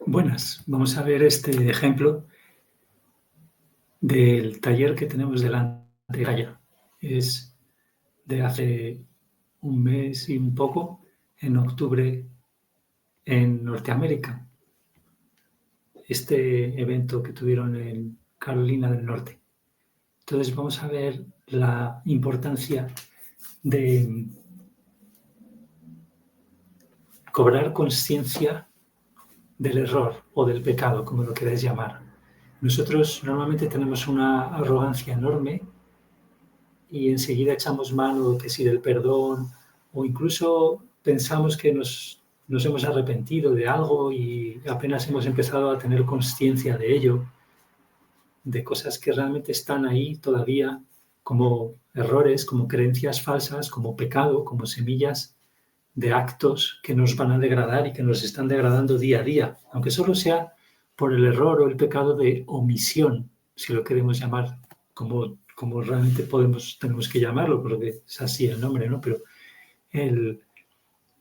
Buenas, vamos a ver este ejemplo del taller que tenemos delante de Gaia. Es de hace un mes y un poco, en octubre, en Norteamérica. Este evento que tuvieron en Carolina del Norte. Entonces vamos a ver la importancia de cobrar conciencia del error o del pecado, como lo queráis llamar. Nosotros normalmente tenemos una arrogancia enorme y enseguida echamos mano que si del perdón o incluso pensamos que nos hemos arrepentido de algo y apenas hemos empezado a tener conciencia de ello, de cosas que realmente están ahí todavía como errores, como creencias falsas, como pecado, como semillas de actos que nos van a degradar y que nos están degradando día a día, aunque solo sea por el error o el pecado de omisión, si lo queremos llamar como realmente tenemos que llamarlo, porque es así el nombre, ¿no? Pero el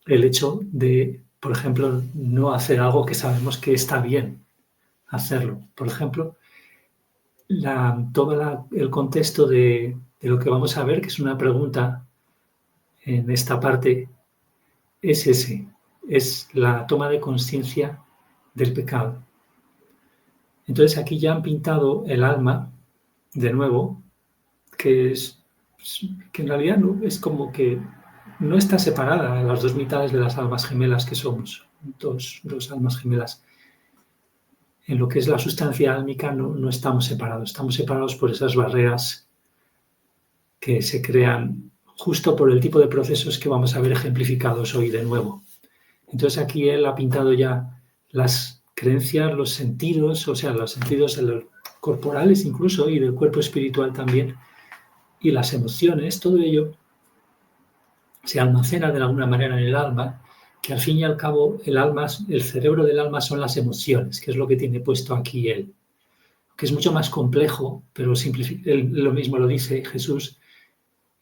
hecho de, por ejemplo, no hacer algo que sabemos que está bien hacerlo. Por ejemplo, todo el contexto de lo que vamos a ver, que es una pregunta en esta parte, es ese, es la toma de conciencia del pecado. Entonces aquí ya han pintado el alma, de nuevo, que en realidad no, es como que no está separada las dos mitades de las almas gemelas que somos, dos almas gemelas. En lo que es la sustancia álmica no estamos separados por esas barreras que se crean justo por el tipo de procesos que vamos a ver ejemplificados hoy de nuevo. Entonces aquí él ha pintado ya las creencias, los sentidos, o sea, los sentidos corporales incluso y del cuerpo espiritual también, y las emociones, todo ello se almacena de alguna manera en el alma, que al fin y al cabo el cerebro del alma son las emociones, que es lo que tiene puesto aquí él, que es mucho más complejo, pero lo mismo lo dice Jesús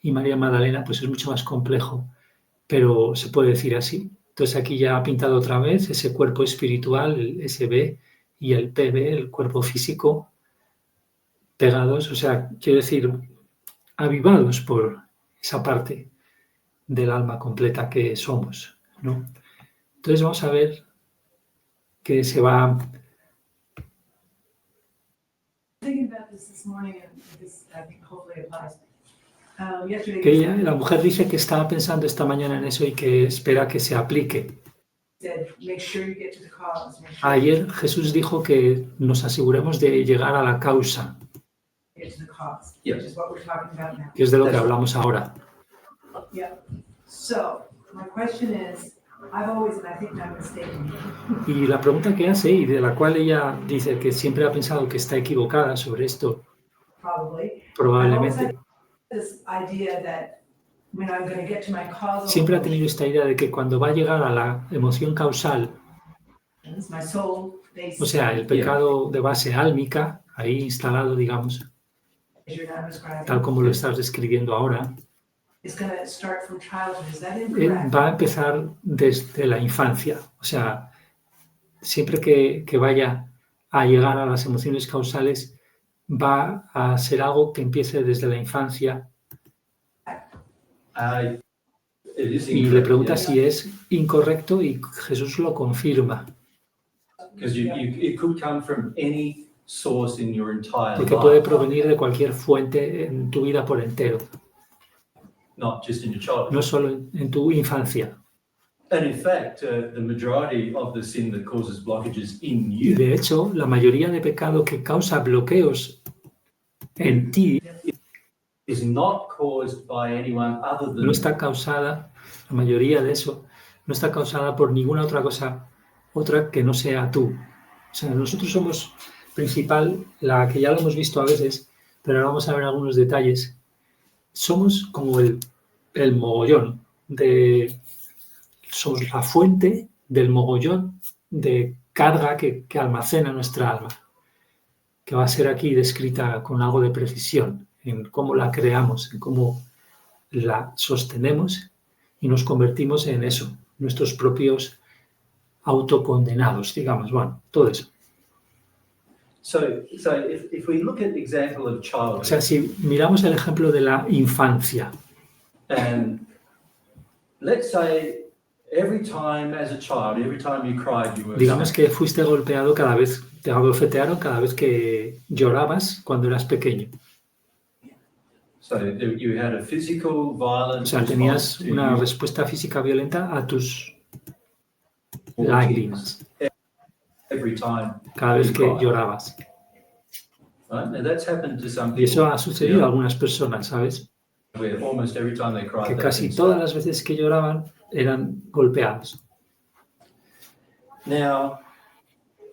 y María Magdalena, pues es mucho más complejo, pero se puede decir así. Entonces aquí ya ha pintado otra vez ese cuerpo espiritual, el SB y el PB, el cuerpo físico, pegados, o sea, quiero decir, avivados por esa parte del alma completa que somos, ¿no? Entonces vamos a ver que se va... Que la mujer dice que estaba pensando esta mañana en eso y que espera que se aplique. Ayer Jesús dijo que nos aseguremos de llegar a la causa, que es de lo que hablamos ahora. Y la pregunta que hace, y de la cual ella dice que siempre ha pensado que está equivocada sobre esto, probablemente, siempre ha tenido esta idea de que cuando va a llegar a la emoción causal, o sea, el pecado de base álmica, ahí instalado, digamos, tal como lo estás describiendo ahora, va a empezar desde la infancia. O sea, siempre que vaya a llegar a las emociones causales, va a ser algo que empiece desde la infancia. Y le pregunta si es incorrecto y Jesús lo confirma. Porque puede provenir de cualquier fuente en tu vida por entero. No solo en tu infancia. Y de hecho, la mayoría de pecado que causa bloqueos en ti no está causada, la mayoría de eso, no está causada por ninguna otra cosa, otra que no sea tú. O sea, nosotros somos principal, la que ya lo hemos visto a veces, pero ahora vamos a ver algunos detalles. Somos como el mogollón somos la fuente del mogollón de carga que almacena nuestra alma, que va a ser aquí descrita con algo de precisión, en cómo la creamos, en cómo la sostenemos y nos convertimos en eso, nuestros propios autocondenados, digamos, bueno, todo eso. So if we look at the example of childhood, O sea, si miramos el ejemplo de la infancia, and let's say every time as a child, every time you cried, you were digamos spanked. que fuiste golpeado cada vez, te abofetearon cada vez que llorabas cuando eras pequeño. So you had a physical, violent O sea, response tenías to una you respuesta física violenta a tus or lágrimas tears every time cada vez you que cried. llorabas. Right? Now that's happened to some Y eso people ha sucedido a algunas personas, ¿sabes? where almost every time they cried, Que they've casi been todas spanked. las veces que lloraban eran golpeados. Now,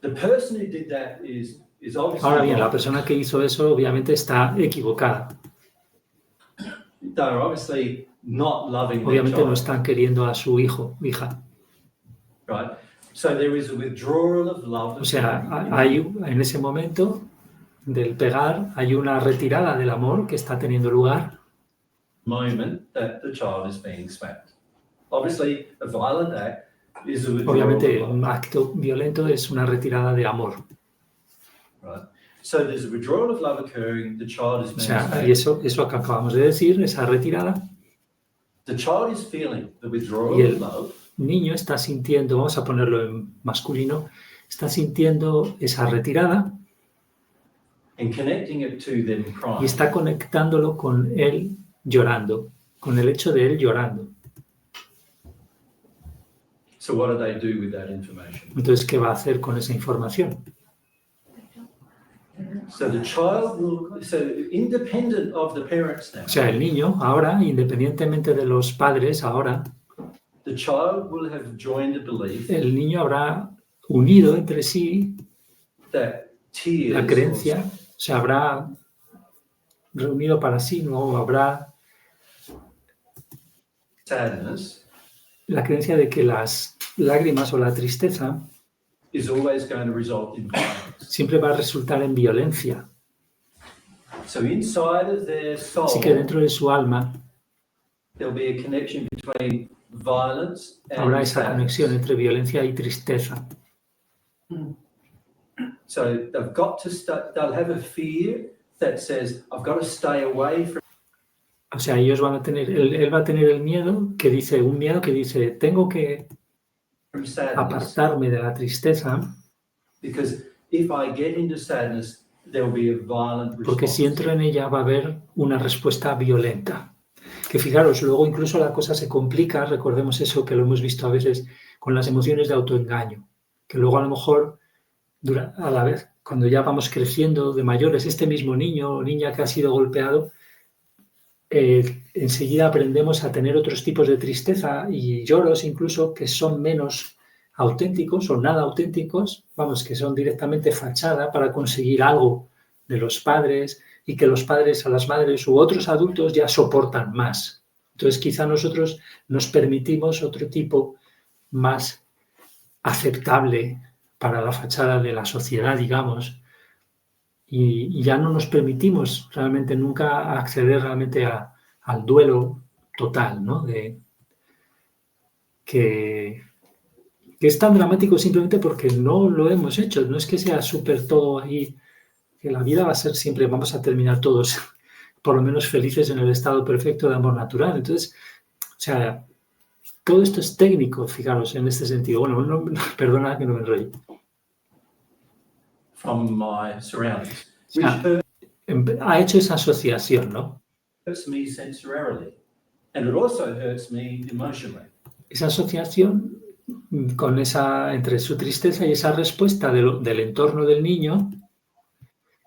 the person who did that is obviously Ahora bien, la wrong. persona que hizo eso obviamente está equivocada. They're obviously not loving their Obviamente no child, están queriendo a su hijo o hija. right? So there is a withdrawal of love. O sea, hay en ese momento del pegar hay una retirada del amor que está teniendo lugar. Moment that the child is being spanked. Obviously, a violent act is a withdrawal Obviamente, of un love, acto violento es una retirada de amor. right? So there's a withdrawal of love occurring. The child is O being sea, spanked. y eso que acabamos de decir, esa retirada, The child is feeling the withdrawal Y el- of love, niño está sintiendo, vamos a ponerlo en masculino, está sintiendo esa retirada and connecting it to them y crying. está conectándolo con él llorando, con el hecho de él llorando. So what do they do with that information? Entonces, ¿qué va a hacer con esa información? So the child will, so independent of the parents now, O sea, el niño ahora, independientemente de los padres, ahora, the child will have joined a belief el niño habrá unido entre sí that tears la creencia, se habrá reunido para sí, ¿no? Habrá sadness la creencia de que las lágrimas o la tristeza is always going to result in violence. siempre va a resultar en violencia. So inside of their soul, Así que dentro de su alma there'll be a connection between violence habrá and esa sadness. conexión entre violencia y tristeza. So they've got to they'll have a fear that says, I've got to stay away from O sea, ellos van a tener, él va a tener el miedo que dice, un miedo que dice, tengo que sadness, apartarme de la tristeza, because if I get into sadness, there'll be a violent porque si response. entro en ella va a haber una respuesta violenta. Que fijaros, luego incluso la cosa se complica, recordemos eso que lo hemos visto a veces con las emociones de autoengaño, que luego a lo mejor a la vez, cuando ya vamos creciendo de mayores, este mismo niño o niña que ha sido golpeado, enseguida aprendemos a tener otros tipos de tristeza y lloros incluso que son menos auténticos o nada auténticos, vamos, que son directamente fachada para conseguir algo de los padres y que los padres a las madres u otros adultos ya soportan más. Entonces quizá nosotros nos permitimos otro tipo más aceptable para la fachada de la sociedad, digamos, y ya no nos permitimos realmente nunca acceder realmente al duelo total, ¿no? Que es tan dramático simplemente porque no lo hemos hecho, no es que sea súper todo ahí, que la vida va a ser siempre, vamos a terminar todos por lo menos felices en el estado perfecto de amor natural. Entonces, o sea, todo esto es técnico, fijaros, en este sentido. Bueno, perdona que no me enrollo. From my surroundings, O sea, ha hecho esa asociación, ¿no? hurts me sensorially, and it also hurts me emotionally. Esa asociación con entre su tristeza y esa respuesta del entorno del niño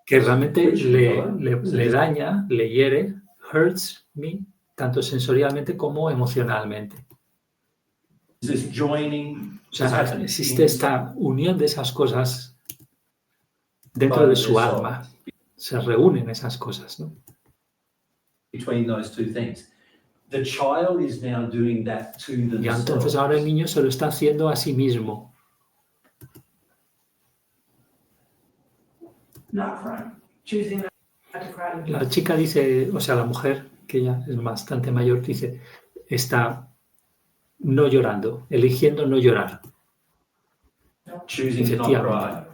que realmente le daña, le hiere, hurts me, tanto sensorialmente como emocionalmente. This joining, O sea, existe esta unión de esas cosas dentro de su alma. Se reúnen esas cosas, ¿no? Between those two things. The child is now doing that to themselves. Y entonces ahora el niño se lo está haciendo a sí mismo. La chica dice, o sea, la mujer, que ella es bastante mayor, dice, está no llorando, eligiendo no llorar. choosing to not cry.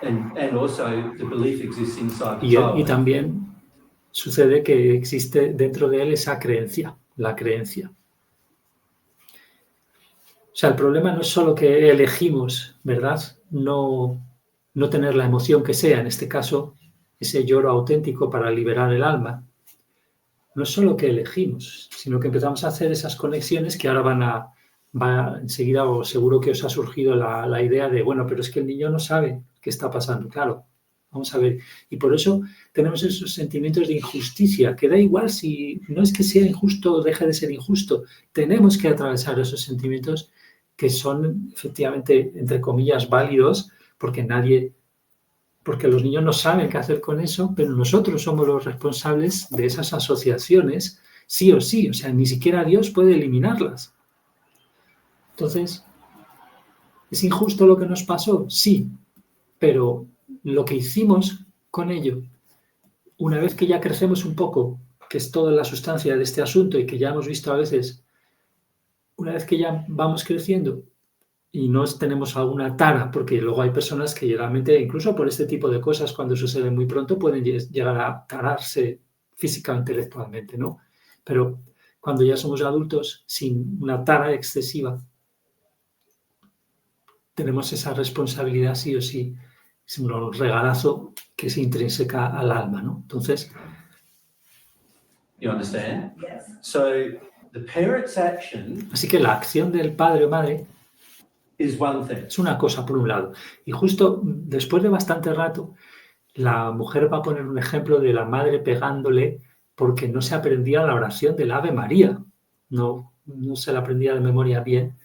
And also the belief exists inside the child. Y también sucede que existe dentro de él esa creencia, la creencia. O sea, el problema no es solo que elegimos, ¿verdad? No tener la emoción que sea, en este caso, ese lloro auténtico para liberar el alma. No es solo que elegimos, sino que empezamos a hacer esas conexiones que ahora va enseguida, o seguro que os ha surgido la idea de, bueno, pero es que el niño no sabe qué está pasando. Claro, vamos a ver. Y por eso tenemos esos sentimientos de injusticia, que da igual si no es que sea injusto o deje de ser injusto. Tenemos que atravesar esos sentimientos que son efectivamente, entre comillas, válidos, porque los niños no saben qué hacer con eso, pero nosotros somos los responsables de esas asociaciones, sí o sí. O sea, ni siquiera Dios puede eliminarlas. Entonces, ¿es injusto lo que nos pasó? Sí, pero lo que hicimos con ello, una vez que ya crecemos un poco, que es toda la sustancia de este asunto y que ya hemos visto a veces, una vez que ya vamos creciendo y no tenemos alguna tara, porque luego hay personas que realmente, incluso por este tipo de cosas, cuando suceden muy pronto, pueden llegar a tararse física o intelectualmente, ¿no? Pero cuando ya somos adultos, sin una tara excesiva, tenemos esa responsabilidad sí o sí. Es un regalazo que es intrínseca al alma, ¿no? Entonces... You understand? Yes. So the parent's action... Así que la acción del padre o madre is one thing. Es una cosa, por un lado. Y justo después de bastante rato, la mujer va a poner un ejemplo de la madre pegándole porque no se aprendía la oración del Ave María. No se la aprendía de memoria bien.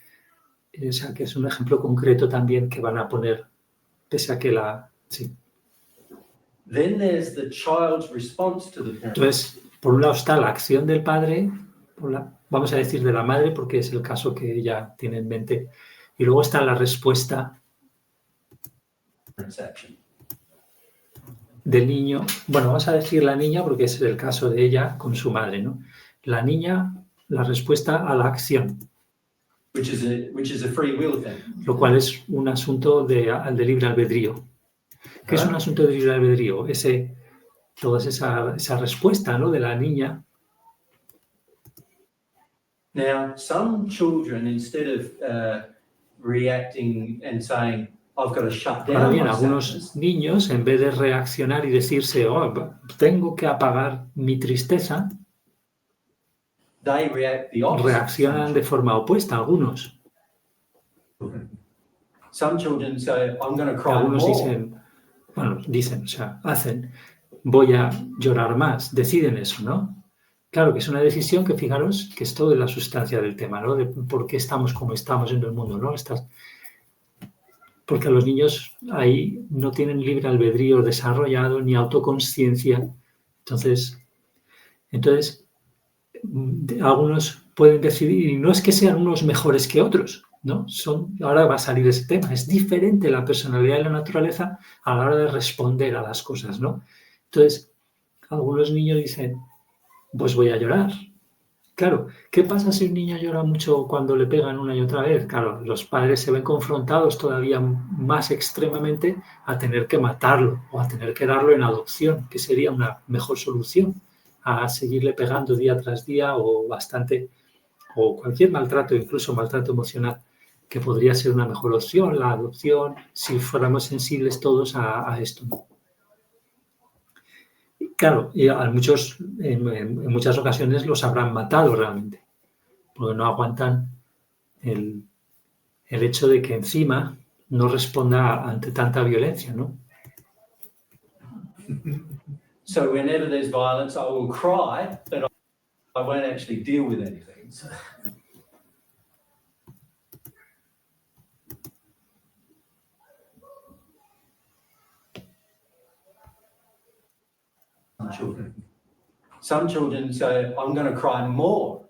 O sea, que es un ejemplo concreto también que van a poner, pese a que la... Sí. Then there's the child's response to the parent. Entonces, por un lado está la acción del padre, vamos a decir de la madre, porque es el caso que ella tiene en mente, y luego está la respuesta del niño. Bueno, vamos a decir la niña, porque es el caso de ella con su madre, ¿no? La niña, la respuesta a la acción. Which is a free will thing. Lo cual es un asunto de libre albedrío. ¿Qué es un asunto de libre albedrío? Toda esa respuesta, ¿no?, de la niña. Now, some children, instead of reacting and saying, I've got to shut down. Ahora bien, algunos niños, en vez de reaccionar y decirse, tengo que apagar mi tristeza, they react the opposite. Reaccionan de forma opuesta, algunos. Some children say, I'm going to cry algunos more. dicen, o sea, hacen, voy a llorar más, deciden eso, ¿no? Claro que es una decisión que, fijaros, que es toda la sustancia del tema, ¿no? De por qué estamos como estamos en el mundo, ¿no? Porque los niños ahí no tienen libre albedrío desarrollado ni autoconsciencia. Entonces, algunos pueden decidir, y no es que sean unos mejores que otros, ¿no? Ahora va a salir ese tema. Es diferente la personalidad de la naturaleza a la hora de responder a las cosas, ¿no? Entonces, algunos niños dicen, pues voy a llorar. Claro, ¿qué pasa si un niño llora mucho cuando le pegan una y otra vez? Claro, los padres se ven confrontados todavía más extremadamente a tener que matarlo o a tener que darlo en adopción, que sería una mejor solución a seguirle pegando día tras día o cualquier maltrato, incluso maltrato emocional, que podría ser una mejor opción, la adopción, si fuéramos sensibles todos a esto, ¿no? Claro, y en muchas ocasiones los habrán matado realmente, porque no aguantan el hecho de que encima no responda ante tanta violencia, ¿no? So whenever there's violence, I will cry, but I won't actually deal with anything. Some children say, I'm going to cry more.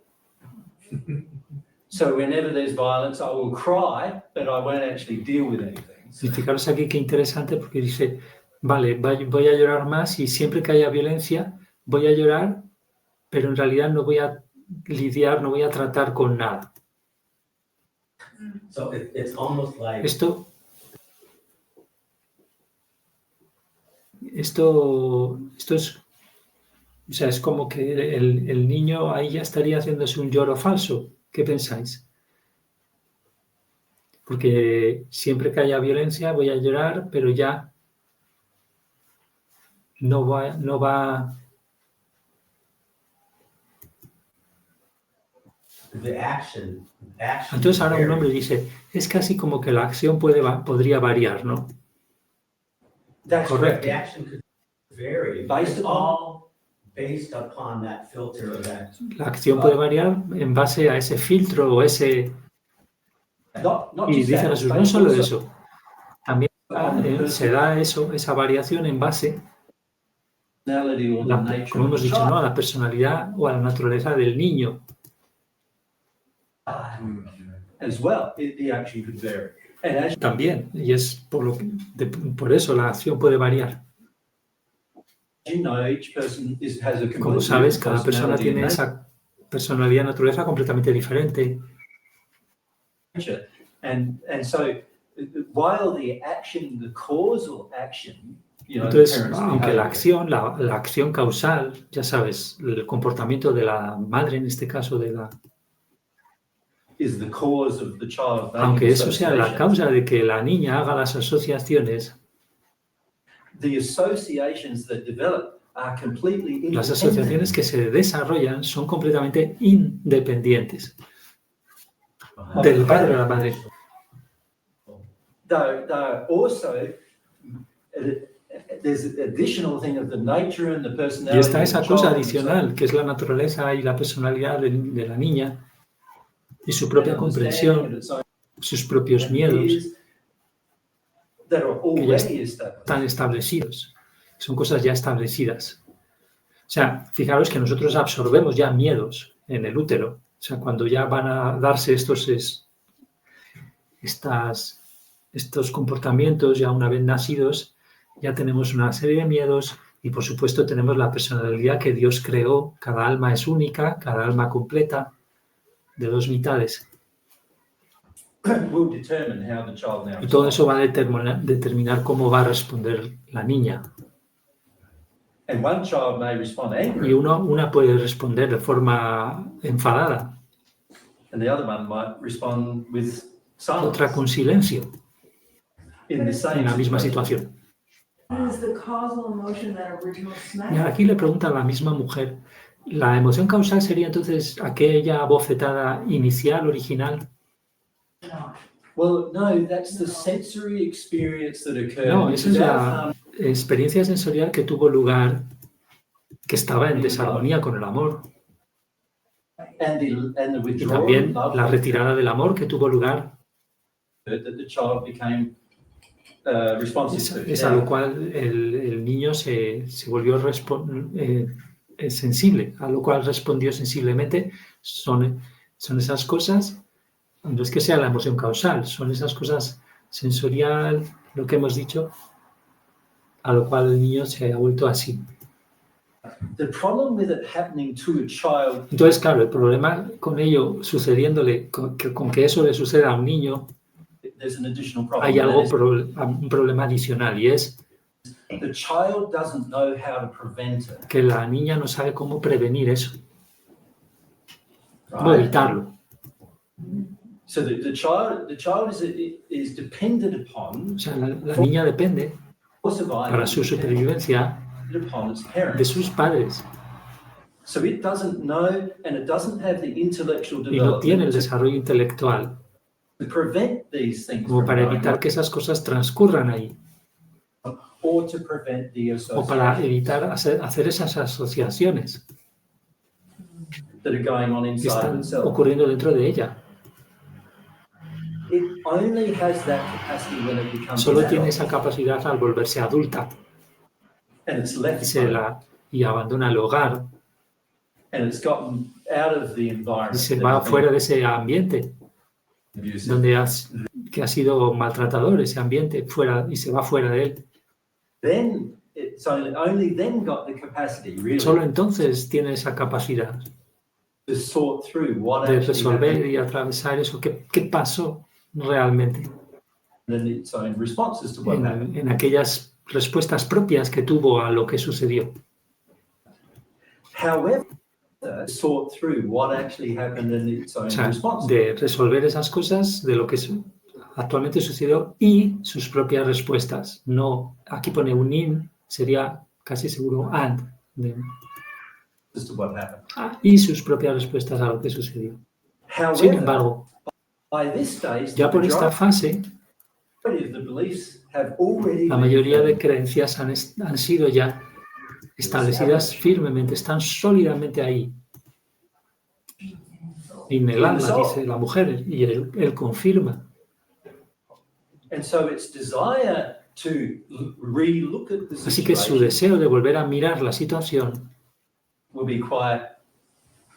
So whenever there's violence, I will cry, but I won't actually deal with anything. Y fijaros aquí qué interesante, porque dice, vale, voy a llorar más y siempre que haya violencia voy a llorar, pero en realidad no voy a lidiar, no voy a tratar con nada. So it's almost like Esto es, o sea, es como que el niño ahí ya estaría haciéndose un lloro falso. ¿Qué pensáis? Porque siempre que haya violencia voy a llorar, pero ya no va. the action Entonces ahora un varies. hombre dice, es casi como que la acción podría variar, ¿no? That's correct. Correcto. The action could vary. It's all based upon that filter or that. La acción puede variar en base a ese filtro o ese... Not Y just dice that, Jesús, but no solo also eso, también on the se da eso, esa variación en base, personality or the nature como of hemos the dicho, child. ¿no? A la personalidad o a la naturaleza del niño. As well, the action could vary. And as También, y es por eso la acción puede variar. you know, each person has a Como completely sabes, different cada persona personality tiene and esa personalidad, naturaleza completamente diferente. nature. And so while the action, the causal action, you know, the Entonces, parents' aunque la behavior, acción, la acción causal, ya sabes, el comportamiento de la madre, en este caso is the cause of the child making aunque eso sea la associations. causa de que la niña haga las asociaciones, The associations that develop are completely las independent. asociaciones que se desarrollan son completamente independientes del padre o la madre. They're also, there's an additional thing of the nature and the Y personality está of esa the cosa child. adicional, que es la naturaleza y la personalidad de la niña y su propia And understanding comprensión, of its own sus propios miedos, ideas that are que ya already established. están establecidos. Son cosas ya establecidas. O sea, fijaros que nosotros absorbemos ya miedos en el útero. O sea, cuando ya van a darse estos comportamientos, ya una vez nacidos, ya tenemos una serie de miedos y, por supuesto, tenemos la personalidad que Dios creó. Cada alma es única, cada alma completa, de dos mitades. Will determine how the child now Y todo responds. eso va a determinar cómo va a responder la niña. And one child may respond Y angry, una puede responder de forma enfadada, and the other one might respond with otra silence con silencio, in the same en la misma situation. situación. Is the causal emotion that original Y smack? aquí le pregunta a la misma mujer, ¿la emoción causal sería entonces aquella bofetada inicial, original? No. Well, no, that's the sensory experience that occurred. No, which esa is es out la of experiencia sensorial que tuvo lugar, que estaba en desarmonía con el amor. and the Y withdrawal también of la love retirada del amor que tuvo lugar, that the child became responsive to. es a lo cual el niño se volvió sensible, a lo cual respondió sensiblemente. Son esas cosas, no es que sea la emoción causal, son esas cosas sensorial, lo que hemos dicho, a lo cual el niño se ha vuelto así. The problem with it happening to a child Entonces, claro, el problema con ello sucediéndole, con que eso le suceda a un niño, there's an additional problem. hay and algo, that un problema adicional, y es is the child doesn't know how to prevent it. que la niña no sabe cómo prevenir eso, cómo Right? evitarlo. So the child is dependent upon O sea, la niña depende for survival para su supervivencia dependent upon its de parents. sus padres So it doesn't know and it doesn't have the intellectual y no tiene el development desarrollo intelectual to prevent these things como from para going evitar que esas cosas transcurran ahí on, or to prevent the o para associations evitar hacer esas asociaciones that are going on que inside están itself. ocurriendo dentro de ella. It only has that capacity when it becomes Solo an tiene adult, esa capacidad al volverse adulta and it's y, left home, y abandona el hogar and it's gotten out of the y environment se that va has been fuera de ese ambiente abusive. donde que ha sido maltratador, ese ambiente, fuera, y se va fuera de él. Then it's only then got the capacity really Solo entonces tiene esa capacidad to sort through what de actually happened resolver y atravesar eso. ¿Qué pasó? realmente and its own responses to what happened. en aquellas respuestas propias que tuvo a lo que sucedió. However, sort through what actually happened and its own O sea, responses. de resolver esas cosas de lo que actualmente sucedió y sus propias respuestas. No, aquí pone un in, sería casi seguro and. As to what happened. Y sus propias respuestas a lo que sucedió. Sin However, embargo, by this stage, ya por esta fase, of the beliefs have already la mayoría de creencias han sido ya establecidas firmemente, están sólidamente ahí. En el alma, dice la mujer, y él confirma. And so its desire to re-look at the Así que su situation deseo de volver a mirar la situación, will be quite,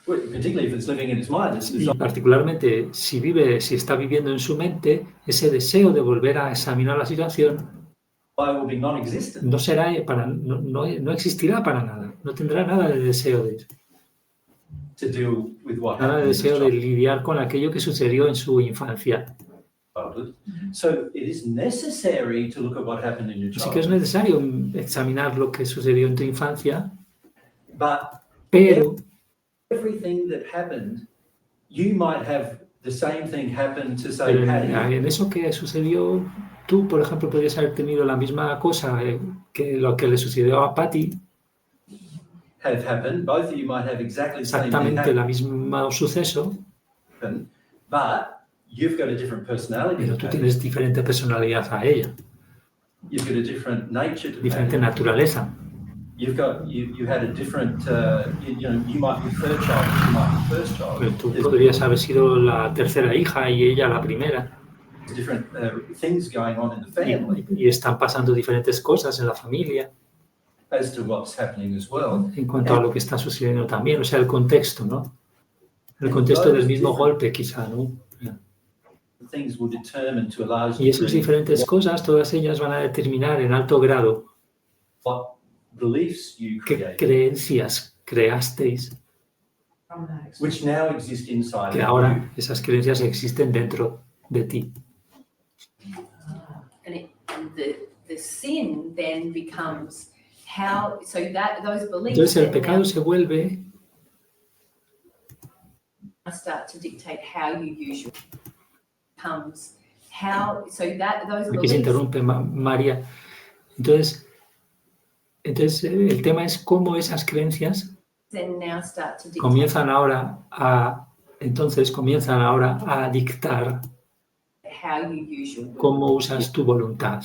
well, particularly if it's living in its mind, its y desire particularmente si está viviendo en su mente, ese deseo de volver a examinar la situación will be non-existent. no existirá para nada, no tendrá nada de deseo de eso. To deal with what Nada de happened in deseo the de lidiar con aquello que sucedió en su infancia. childhood. So it is necessary to look at what happened in your Así que es childhood. necesario examinar lo que sucedió en tu infancia, But pero everything that happened, you might have the same thing happen to, say, pero Patty. en eso que sucedió, tú, por ejemplo, podrías haber tenido la misma cosa que lo que le sucedió a Patty, Have happened. Both of you might have exactly the same thing exactamente el mismo suceso, happen, but you've got a different personality. pero to tú Patty. tienes diferente personalidad a ella, You've got a different nature to diferente Patty. naturaleza. You had a different, you might be third child, she might be first child. Pero tú There's podrías haber sido la tercera hija y ella la primera, different things going on in the family y están pasando diferentes cosas en la familia as to what's happening as well. en cuanto a lo que está sucediendo también, o sea, el contexto, ¿no? El contexto del mismo golpe, quizá, ¿no? Things will determine to a large Y esas degree diferentes cosas, todas ellas van a determinar en alto grado what beliefs you qué create, creencias creasteis, From that experience. which now exist inside que of ahora esas creencias existen dentro de ti. And the sin then becomes how, so that those beliefs Entonces el then pecado now se vuelve, start to dictate how you use your becomes how, so that those aquí se beliefs interrumpe María, entonces el tema es cómo esas creencias then now start to dictate comienzan ahora a dictar how you use your will. cómo usas tu voluntad.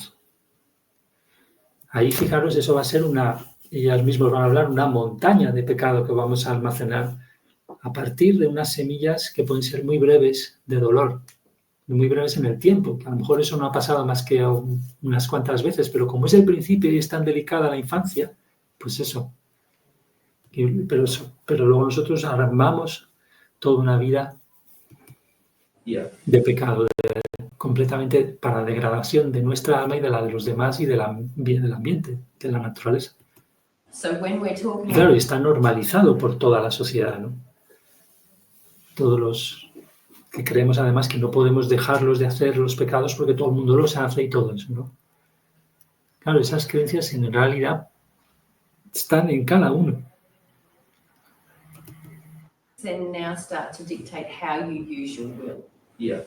Ahí, fijaros, eso va a ser ellas mismas van a hablar, una montaña de pecado que vamos a almacenar a partir de unas semillas que pueden ser muy breves de dolor, muy breves en el tiempo, que a lo mejor eso no ha pasado más que unas cuantas veces, pero como es el principio y es tan delicada la infancia, pues eso. Pero luego nosotros armamos toda una vida Yeah. de pecado, completamente para degradación de nuestra alma y de la de los demás y del ambiente, de la naturaleza. So when we're talking Y claro, y está normalizado por toda la sociedad, ¿no? Todos los que creemos además que no podemos dejarlos de hacer los pecados porque todo el mundo los hace y todo eso, ¿no? Claro, esas creencias en realidad están en cada uno. then now start to dictate how you use your will. Yeah.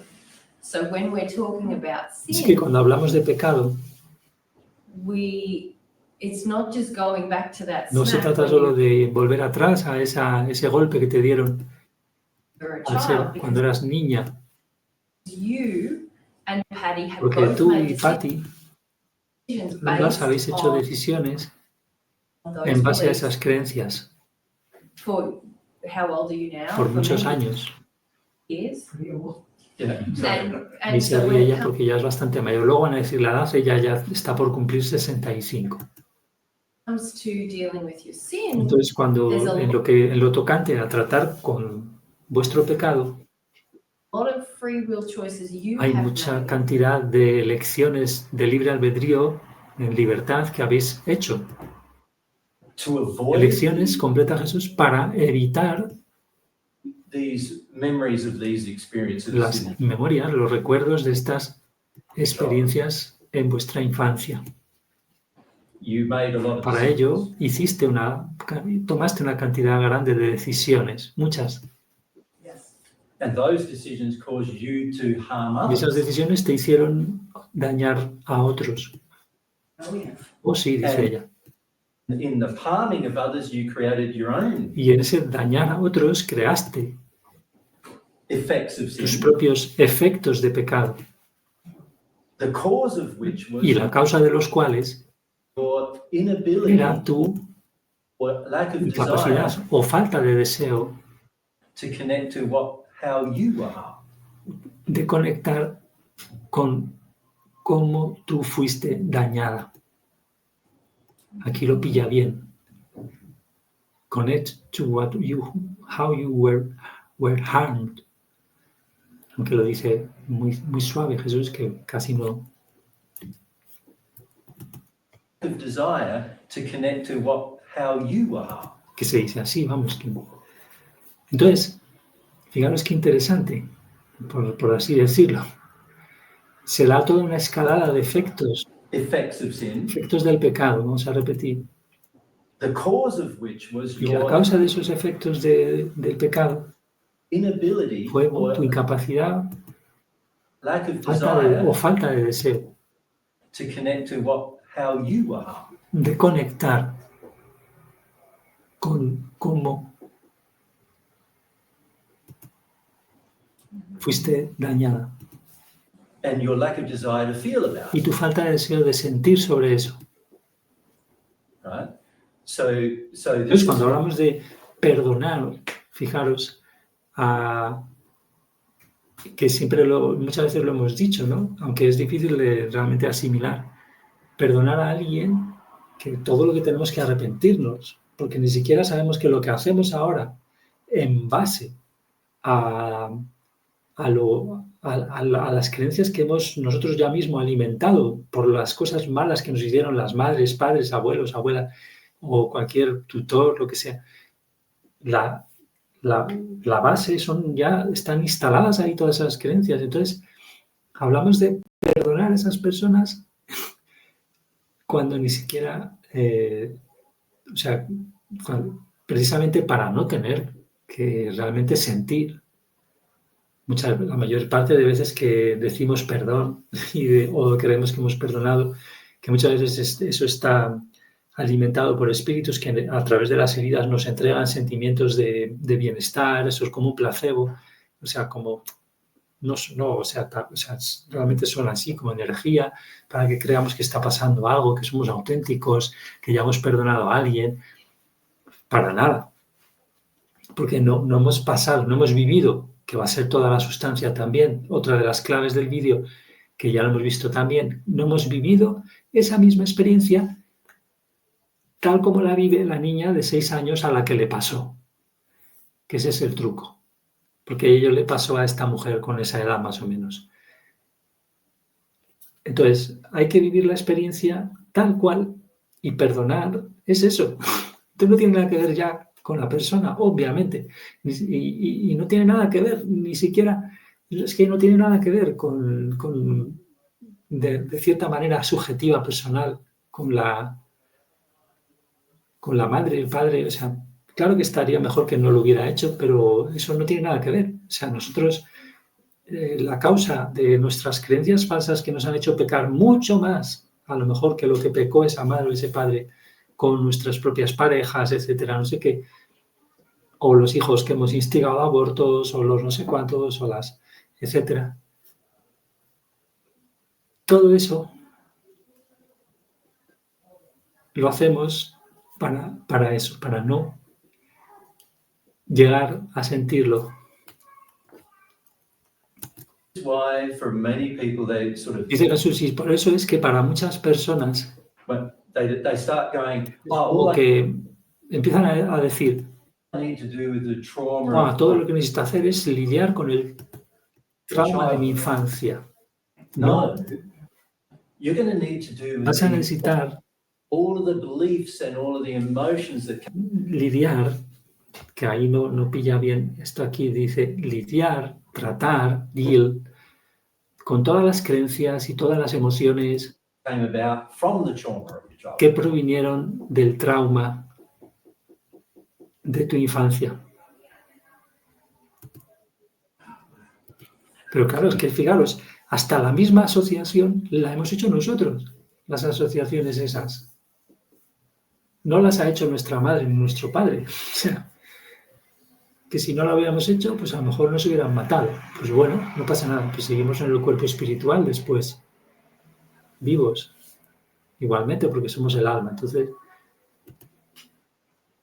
So when we're talking about Es que sin, cuando hablamos de pecado, it's not just going back to that no se smack trata when solo de volver atrás a ese golpe que te dieron you were a child, cuando because eras niña, you and Patty have porque both tú made y Patty decisions las based habéis hecho on decisiones those en base a beliefs. esas creencias For how old are you now? por For muchos many años. years. Yeah. And Y se so ríe when it ella comes porque ya es bastante mayor. Luego van a decir la edad, ella ya está por cumplir 65. to dealing with your sin, Entonces, cuando There's a- en lo tocante a tratar con vuestro pecado, a lot of free will choices you hay have mucha made. cantidad de elecciones de libre albedrío en libertad que habéis hecho. To avoid Elecciones, completa Jesús, para evitar these memories of these experiences in las memorias, los recuerdos de estas experiencias en vuestra infancia. you made a lot of Para ello, decisions. tomaste una cantidad grande de decisiones, muchas. Yes. And those decisions caused you to harm Y esas others. decisiones te hicieron dañar a otros. Oh, yeah. O sí, dice ella. In the harming of others, you created your own Y en ese dañar a otros creaste effects of tus sin, propios efectos de pecado. the cause of which was Y la causa de los cuales your inability era tu or lack of incapacidad desire o falta de deseo to connect to how you are. de conectar con cómo tú fuiste dañada. Aquí lo pilla bien. Connect to how you were harmed. Aunque lo dice muy, muy suave Jesús, que casi no. Of desire to connect to how you are. Que se dice así, vamos. Entonces, fijaros qué interesante, por así decirlo. Se da toda una escalada de efectos Effects of sin, efectos del pecado, vamos a repetir. the cause of which was Y la your causa de esos efectos del pecado inability fue tu or incapacidad lack of o desire falta de deseo to connect to how you are. de conectar con cómo fuiste dañada And your lack of desire to feel about y it, tu falta de deseo de sentir sobre eso. right? So Entonces, this cuando is hablamos de perdonar, fijaros, que siempre muchas veces lo hemos dicho, ¿no? Aunque es difícil de realmente asimilar. Perdonar a alguien, que todo lo que tenemos que arrepentirnos, porque ni siquiera sabemos que lo que hacemos ahora, en base a las creencias que hemos nosotros ya mismo alimentado por las cosas malas que nos hicieron las madres, padres, abuelos, abuelas o cualquier tutor, lo que sea, la base están instaladas ahí todas esas creencias. Entonces, hablamos de perdonar a esas personas cuando ni siquiera, precisamente para no tener que realmente sentir. La mayor parte de veces que decimos perdón o creemos que hemos perdonado, que muchas veces eso está alimentado por espíritus que a través de las heridas nos entregan sentimientos de bienestar, eso es como un placebo, o sea, como realmente son así, como energía, para que creamos que está pasando algo, que somos auténticos, que ya hemos perdonado a alguien. Para nada. Porque no hemos pasado, no hemos vivido, que va a ser toda la sustancia también, otra de las claves del vídeo, que ya lo hemos visto también, no hemos vivido esa misma experiencia tal como la vive la niña de 6 años a la que le pasó. Que ese es el truco. Porque ello le pasó a esta mujer con esa edad más o menos. Entonces, hay que vivir la experiencia tal cual y perdonar es eso. Entonces no tiene nada que ver ya con la persona, obviamente. Y no tiene nada que ver, ni siquiera, es que no tiene nada que ver con de cierta manera subjetiva, personal, con la madre, el padre, o sea, claro que estaría mejor que no lo hubiera hecho, pero eso no tiene nada que ver. O sea, nosotros, la causa de nuestras creencias falsas que nos han hecho pecar mucho más, a lo mejor que lo que pecó esa madre o ese padre con nuestras propias parejas, etcétera, no sé qué, o los hijos que hemos instigado a abortos, o los no sé cuántos, o las, etcétera. Todo eso lo hacemos para eso, para no llegar a sentirlo. why for many people they sort of Dice Jesús, y por eso es que para muchas personas when they start going, como all que empiezan a decir, I need to do with the trauma todo lo que necesito hacer es lidiar con el trauma de mi infancia. No, you're going to need to do vas a necesitar all of the beliefs and all of the emotions that lidiar que ahí no pilla bien esto aquí, dice lidiar, tratar, deal, con todas las creencias y todas las emociones came about from the trauma of your childhood. que provinieron del trauma de tu infancia. Pero claro, es que fijaros, hasta la misma asociación la hemos hecho nosotros, las asociaciones esas. No las ha hecho nuestra madre ni nuestro padre. O sea, que si no lo hubiéramos hecho, pues a lo mejor nos hubieran matado. Pues bueno, no pasa nada, pues seguimos en el cuerpo espiritual después, vivos, igualmente, porque somos el alma. Entonces,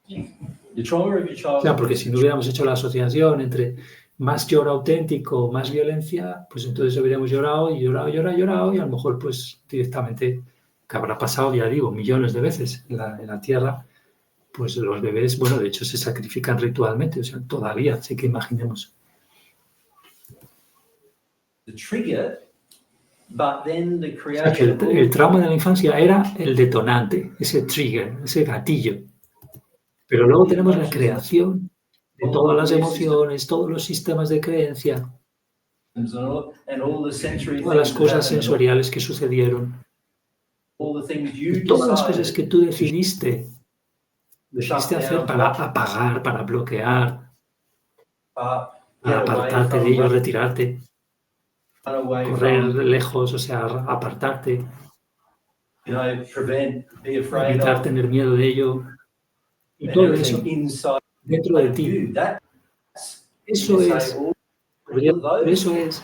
The trauma of your o childhood. sea, porque si no hubiéramos hecho la asociación entre más lloro auténtico, más violencia, pues entonces hubiéramos llorado y llorado y a lo mejor pues directamente, que habrá pasado, ya digo, millones de veces en la Tierra, pues los bebés, bueno, de hecho se sacrifican ritualmente, o sea, todavía, así que imaginemos. The trigger, but then the O sea, que creation of all el trauma de la infancia era el detonante, ese trigger, ese gatillo. Pero luego tenemos la creación de todas las emociones, todos los sistemas de creencia, and all the sensory todas las things that cosas happen, sensoriales que sucedieron, all the things you y todas las cosas decided que tú decidiste hacer para apagar, para bloquear, uh, para get away apartarte de from, ello, retirarte, run away correr from, lejos, o sea, apartarte, prevent, be afraid evitar of, tener miedo de ello, y and todo eso everything inside dentro de of ti. you. Eso you es, say, all eso es,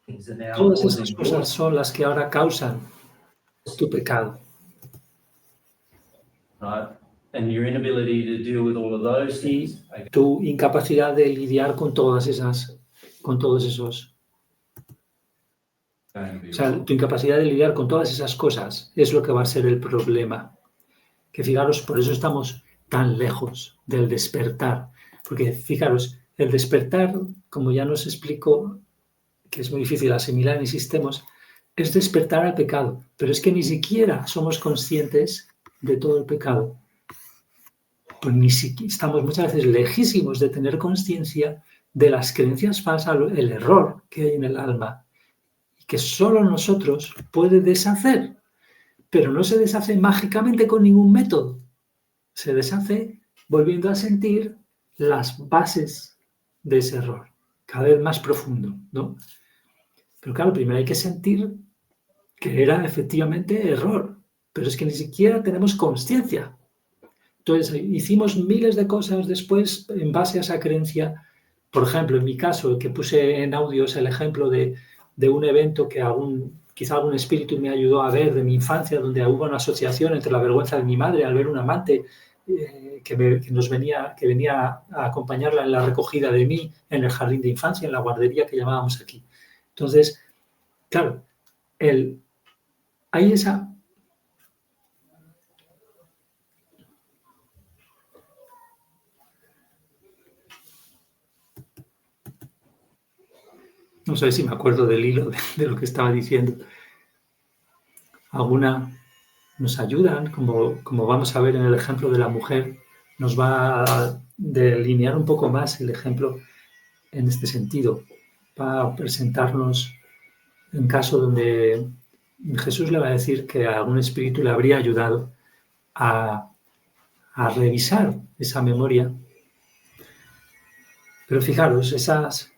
things are now todas esas causing cosas son las que ahora causan tu pecado. right? And your inability to deal with all of those Y things. Okay. tu incapacidad de lidiar con todas esas, con todos esos. O sea, tu incapacidad de lidiar con todas esas cosas es lo que va a ser el problema. Que fijaros, por eso estamos tan lejos del despertar. Porque fijaros, el despertar, como ya nos explico, que es muy difícil asimilar en sistemas, es despertar al pecado. Pero es que ni siquiera somos conscientes de todo el pecado. Pues ni siquiera estamos muchas veces lejísimos de tener conciencia de las creencias falsas, el error que hay en el alma, y que solo nosotros puede deshacer, pero no se deshace mágicamente con ningún método, se deshace volviendo a sentir las bases de ese error, cada vez más profundo, ¿no? Pero claro, primero hay que sentir que era efectivamente error, pero es que ni siquiera tenemos conciencia. Entonces, hicimos miles de cosas después en base a esa creencia. Por ejemplo, en mi caso, el que puse en audio es el ejemplo de un evento que quizá algún espíritu me ayudó a ver de mi infancia, donde hubo una asociación entre la vergüenza de mi madre al ver un amante que venía a acompañarla en la recogida de mí en el jardín de infancia, en la guardería que llamábamos aquí. Entonces, claro, hay esa... No sé si me acuerdo del hilo de lo que estaba diciendo. Alguna nos ayudan, como vamos a ver en el ejemplo de la mujer, nos va a delinear un poco más el ejemplo en este sentido. Va a presentarnos en caso donde Jesús le va a decir que a algún espíritu le habría ayudado a revisar esa memoria. Pero fijaros, esas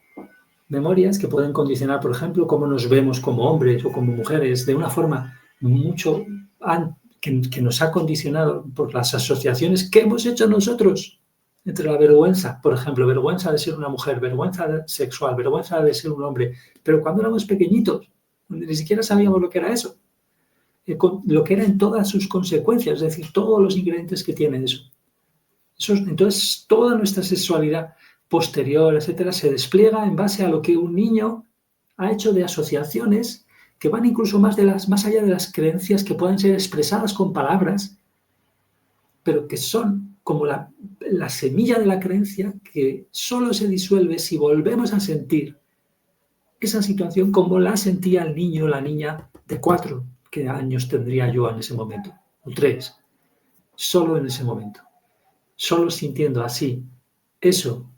memorias que pueden condicionar, por ejemplo, cómo nos vemos como hombres o como mujeres, de una forma mucho que nos ha condicionado por las asociaciones que hemos hecho nosotros entre la vergüenza, por ejemplo, vergüenza de ser una mujer, vergüenza sexual, vergüenza de ser un hombre, pero cuando éramos pequeñitos, ni siquiera sabíamos lo que era eso, lo que era en todas sus consecuencias, es decir, todos los ingredientes que tiene eso. Entonces, toda nuestra sexualidad posterior, etcétera, se despliega en base a lo que un niño ha hecho de asociaciones que van incluso más allá de las creencias que pueden ser expresadas con palabras, pero que son como la semilla de la creencia que solo se disuelve si volvemos a sentir esa situación como la sentía el niño o la niña de 4, ¿qué años tendría yo en ese momento? O 3, solo en ese momento. Solo sintiendo así eso,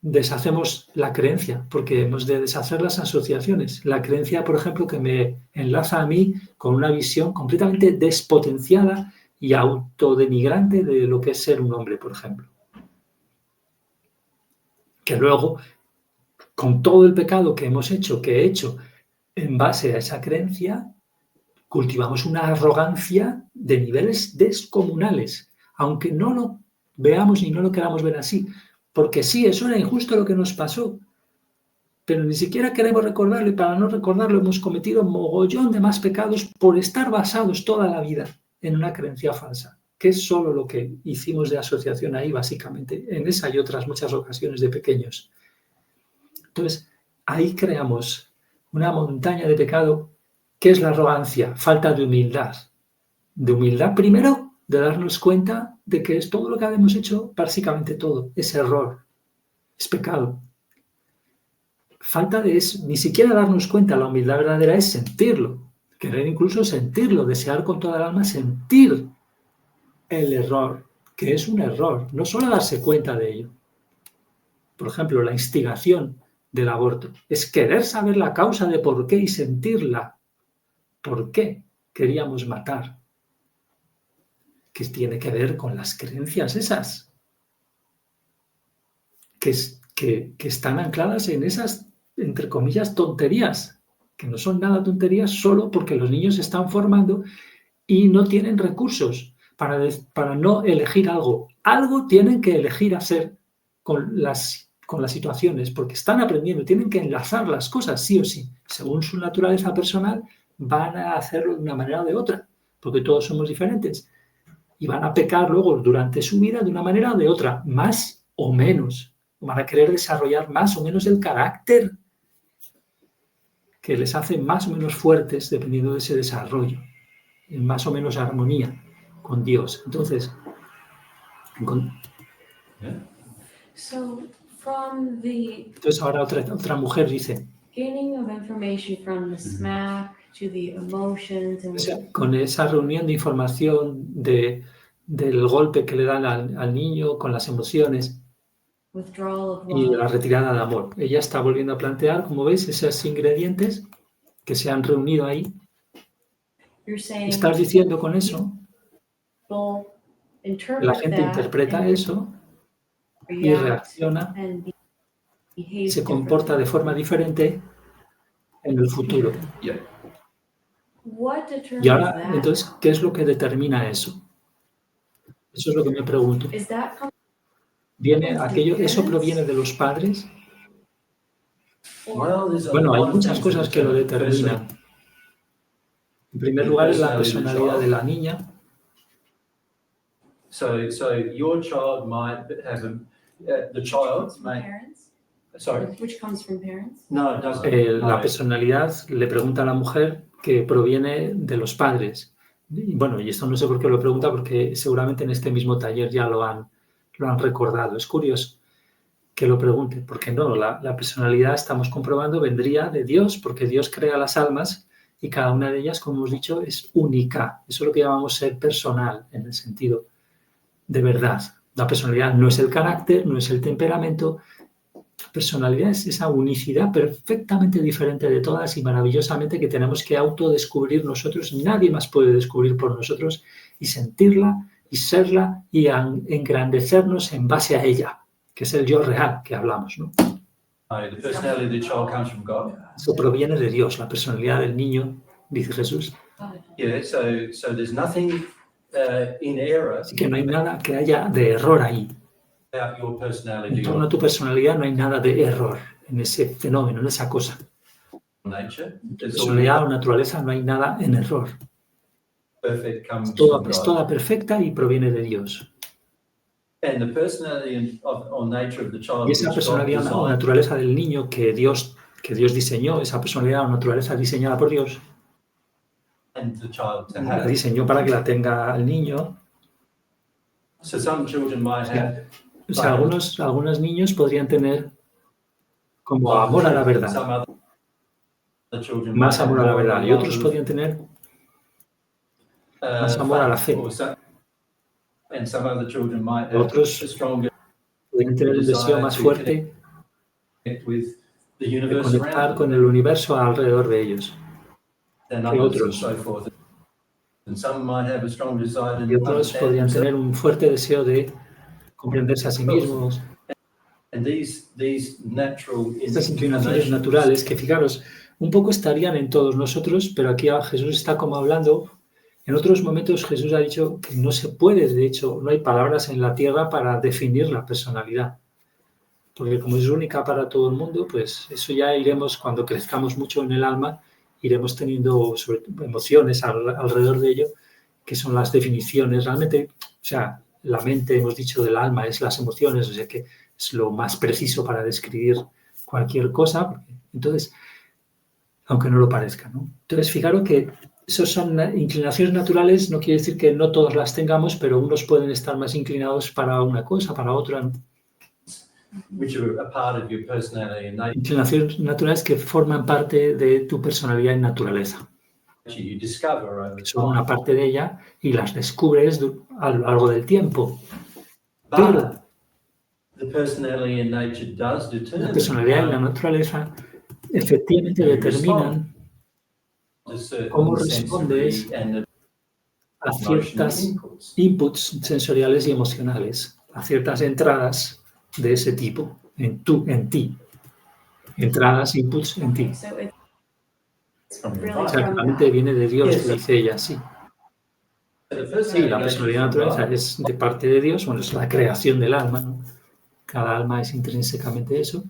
deshacemos la creencia, porque hemos de deshacer las asociaciones. La creencia, por ejemplo, que me enlaza a mí con una visión completamente despotenciada y autodenigrante de lo que es ser un hombre, por ejemplo. Que luego, con todo el pecado que hemos hecho, que he hecho, en base a esa creencia, cultivamos una arrogancia de niveles descomunales, aunque no lo veamos ni no lo queramos ver así, porque sí, eso era injusto lo que nos pasó, pero ni siquiera queremos recordarlo y para no recordarlo hemos cometido un mogollón de más pecados por estar basados toda la vida en una creencia falsa, que es solo lo que hicimos de asociación ahí, básicamente, en esa y otras muchas ocasiones de pequeños. Entonces, ahí creamos una montaña de pecado. ¿Qué es la arrogancia? Falta de humildad. De humildad primero, de darnos cuenta de que es todo lo que hemos hecho, básicamente todo, es error, es pecado. Falta de eso, ni siquiera darnos cuenta, la humildad verdadera es sentirlo, querer incluso sentirlo, desear con toda el alma sentir el error, que es un error, no solo darse cuenta de ello. Por ejemplo, la instigación del aborto es querer saber la causa de por qué y sentirla. ¿Por qué queríamos matar? Que tiene que ver con las creencias esas, que están ancladas en esas, entre comillas, tonterías, que no son nada tonterías solo porque los niños se están formando y no tienen recursos para no elegir algo. Algo tienen que elegir hacer con las situaciones, porque están aprendiendo, tienen que enlazar las cosas sí o sí. Según su naturaleza personal, van a hacerlo de una manera o de otra, porque todos somos diferentes. Y van a pecar luego durante su vida de una manera o de otra, más o menos. Van a querer desarrollar más o menos el carácter que les hace más o menos fuertes dependiendo de ese desarrollo, en más o menos armonía con Dios. Entonces, entonces ahora otra mujer dice, con esa reunión de información del golpe que le dan al niño con las emociones y la retirada de amor. Ella está volviendo a plantear, como veis, esos ingredientes que se han reunido ahí. Estás diciendo con eso, la gente interpreta eso y reacciona y se comporta de forma diferente en el futuro. Y ahora, entonces, ¿qué es lo que determina eso? Eso es lo que me pregunto. ¿Eso proviene de los padres? Bueno, hay muchas cosas que lo determinan. En primer lugar, es la personalidad de la niña. So your child might have the child may. Sorry. Which comes from parents? No, it doesn't. La personalidad le pregunta a la mujer que proviene de los padres. Y bueno, y esto no sé por qué lo pregunta, porque seguramente en este mismo taller ya lo han recordado. Es curioso que lo pregunte, porque no, la personalidad, estamos comprobando, vendría de Dios, porque Dios crea las almas y cada una de ellas, como hemos dicho, es única. Eso es lo que llamamos ser personal, en el sentido de verdad. La personalidad no es el carácter, no es el temperamento. La personalidad es esa unicidad perfectamente diferente de todas y maravillosamente que tenemos que autodescubrir nosotros. Nadie más puede descubrir por nosotros y sentirla y serla y engrandecernos en base a ella, que es el yo real que hablamos, ¿no? The personality of the child comes from God. Eso proviene de Dios, la personalidad del niño, dice Jesús. Yeah, so there's nothing in error. Así que no hay nada que haya de error ahí. About your personality. En torno a tu personalidad no hay nada de error en ese fenómeno, en esa cosa. Nature. Personalidad o naturaleza no hay nada en error. Perfect comes Es toda perfecta y proviene de Dios. And the personality or nature of the child. Y esa personalidad o naturaleza del niño que Dios diseñó, esa personalidad o naturaleza diseñada por Dios, And the child to la have. diseñó para que la tenga el niño. So some children might have. O sea, algunos niños podrían tener como amor a la verdad, más amor a la verdad, y otros podrían tener más amor a la fe. And some other children might have Otros a stronger Pueden tener un deseo más fuerte connect with the de universe conectar around con el universo alrededor de ellos them than que others and otros. so forth. And some might have a strong desire Y to otros understand podrían themselves. tener un fuerte deseo de comprenderse a sí mismos. And these natural Estas inclinaciones inclinations naturales que, fijaros, un poco estarían en todos nosotros, pero aquí Jesús está como hablando. En otros momentos Jesús ha dicho que no se puede, de hecho, no hay palabras en la tierra para definir la personalidad. Porque como es única para todo el mundo, pues eso ya iremos, cuando crezcamos mucho en el alma, iremos teniendo emociones alrededor de ello, que son las definiciones. Realmente, o sea, la mente, hemos dicho, del alma es las emociones, o sea que es lo más preciso para describir cualquier cosa. Entonces, aunque no lo parezca, ¿no? Entonces, fijaros que esas son inclinaciones naturales, no quiere decir que no todos las tengamos, pero unos pueden estar más inclinados para una cosa, para otra, ¿no? which are a part of your personality and nature. Inclinaciones naturales que forman parte de tu personalidad y naturaleza. You discover over Son una time. parte de ella y las descubres a lo largo del tiempo. But the personality and nature does La determine personalidad y la how naturaleza efectivamente determinan to certain cómo sensory respondes and a emotional ciertas inputs. inputs sensoriales y emocionales, a ciertas entradas de ese tipo en ti. Entradas, inputs en ti. So it's From your really O mind. sea, que from realmente viene de Dios, Yes. que dice ella, sí. The Sí, personality la and personalidad nature naturaleza from God. es de parte de Dios, bueno, es la creación del alma, ¿no? Cada alma es intrínsecamente eso,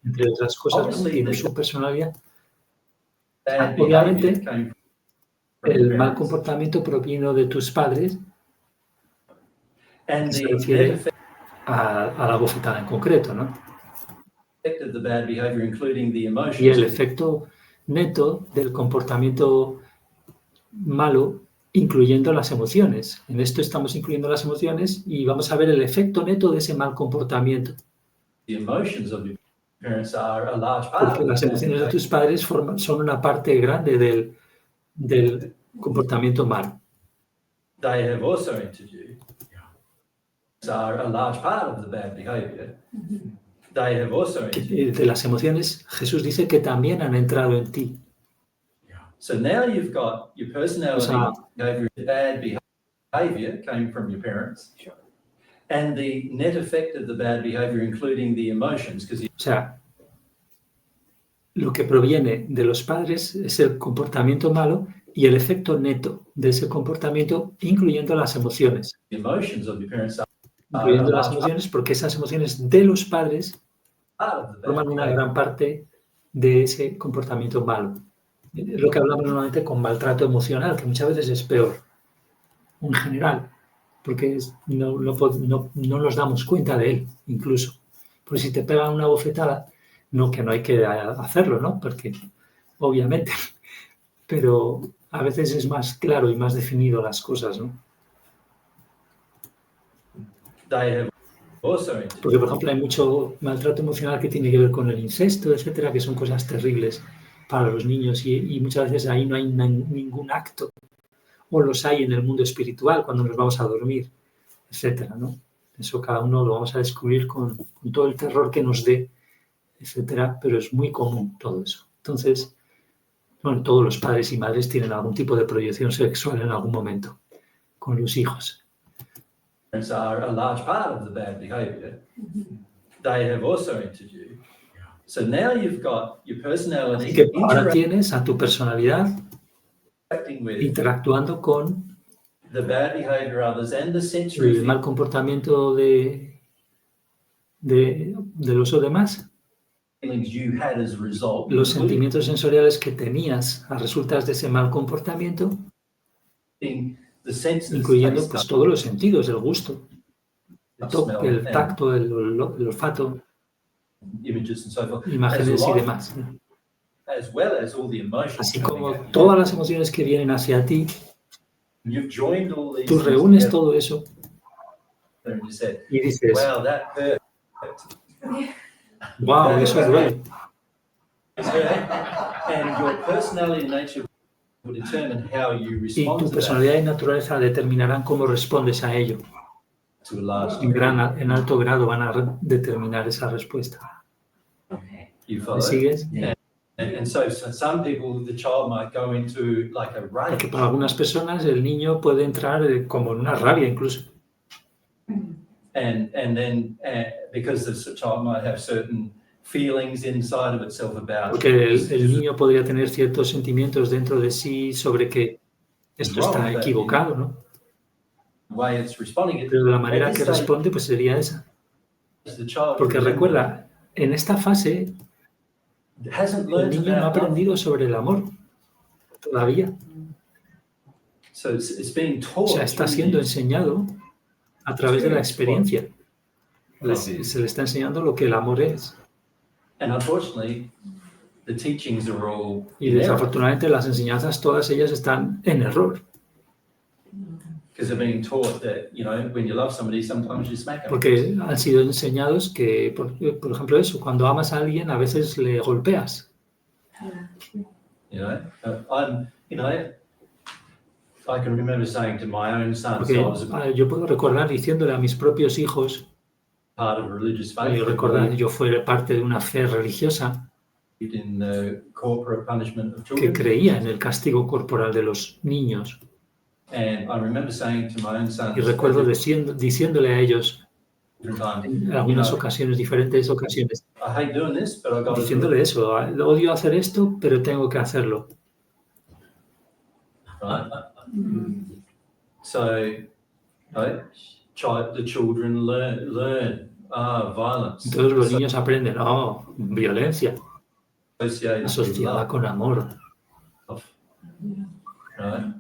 entre otras cosas, ¿no? Tiene su personalidad. Bad Obviamente, behavior came from your el mal parents. comportamiento provino de tus padres, And que se the net refiere effect a la bofetada en concreto, ¿no? of the bad behavior, including the Y emotions, el efecto neto del comportamiento malo, incluyendo las emociones. En esto estamos incluyendo las emociones y vamos a ver el efecto neto de ese mal comportamiento. the emotions of your parents are a large part Porque of las the bad emociones de behavior. tus padres son una parte grande del comportamiento malo. They have also entered you. Are a large part of the bad behavior. They have also entered you. De las emociones, Jesús dice que también han entrado en ti. So now you've got your personality, O sea, behavior, bad behavior came from your parents. And the net effect of the bad behavior, including the emotions, because O sea, lo que proviene de los padres es el comportamiento malo y el efecto neto de ese comportamiento, incluyendo las emociones. the emotions of your parents are a Incluyendo las large emociones, porque esas emociones de los padres part of the bad forman una behavior. gran parte de ese comportamiento malo. Es lo que hablamos normalmente con maltrato emocional, que muchas veces es peor, en general, porque no nos damos cuenta de él, incluso. Porque si te pegan una bofetada, no que no hay que hacerlo, ¿no? Porque, obviamente, pero a veces es más claro y más definido las cosas, ¿no? They have also entered. Porque, por ejemplo, hay mucho maltrato emocional que tiene que ver con el incesto, etcétera, que son cosas terribles para los niños y muchas veces ahí no hay ningún acto, o los hay en el mundo espiritual cuando nos vamos a dormir, etcétera, ¿no? Eso cada uno lo vamos a descubrir con todo el terror que nos dé, etcétera, pero es muy común todo eso. Entonces, bueno, todos los padres y madres tienen algún tipo de proyección sexual en algún momento con los hijos. Parents are a large part of the bad behavior. They have also entered you. So now you've got your personality Así que ahora tienes a tu personalidad interacting with interactuando con the bad behavior of others and the sensory el mal comportamiento de los demás, feelings you had as a result, los sentimientos sensoriales que tenías a resultas de ese mal comportamiento, including the senses, incluyendo taste, pues todos los sentidos, el gusto, smell, el and tacto, el olfato, images and so forth, imágenes y demás. as well as all the emotions. Así coming como at you. todas las emociones que vienen hacia ti, You've joined all these tú things reúnes together todo eso and you said, y dices, wow, that hurt. wow, eso duele. And your personality and nature will determine how you Y respond tu to that. personalidad y naturaleza determinarán cómo respondes a ello. to a large en alto grado van a determinar esa respuesta. Okay. You ¿Me follow? sigues? And so some people, the child might go into like a rage. Porque para algunas personas el niño puede entrar como en una rabia incluso. And then because the child might have certain feelings inside of itself about Porque el niño podría tener ciertos sentimientos dentro de sí sobre que esto está equivocado, ¿no? the way it's responding. Pero de la manera At que this stage, responde pues sería esa. the child Porque recuerda, en esta fase hasn't el learned niño no ha about love. aprendido sobre el amor todavía. So it's being O taught. sea, está through siendo the- enseñado a través de la experiencia. Se le está enseñando lo que el amor es. And unfortunately, the teachings are all Y in error desafortunadamente las enseñanzas todas ellas están en error. because they're being taught that, you know, when you love somebody, sometimes you smack them. Porque han sido enseñados que, por ejemplo, eso, cuando amas a alguien a veces le golpeas. You know, I can remember saying to my own son, Porque so I was a yo puedo recordar diciéndole a mis propios hijos, part of a religious y faith, recordar yo fui parte de una fe religiosa in the corporate punishment of que children. creía en el castigo corporal de los niños. And I remember saying to my own son, Y recuerdo diciéndole a ellos en algunas ocasiones, diferentes ocasiones, I hate doing this, but I got to do it. diciéndole eso, odio hacer esto, pero tengo que hacerlo. Right? So, right, the children learn violence. Entonces los niños aprenden, violencia Associated with asociada love. con amor. Right?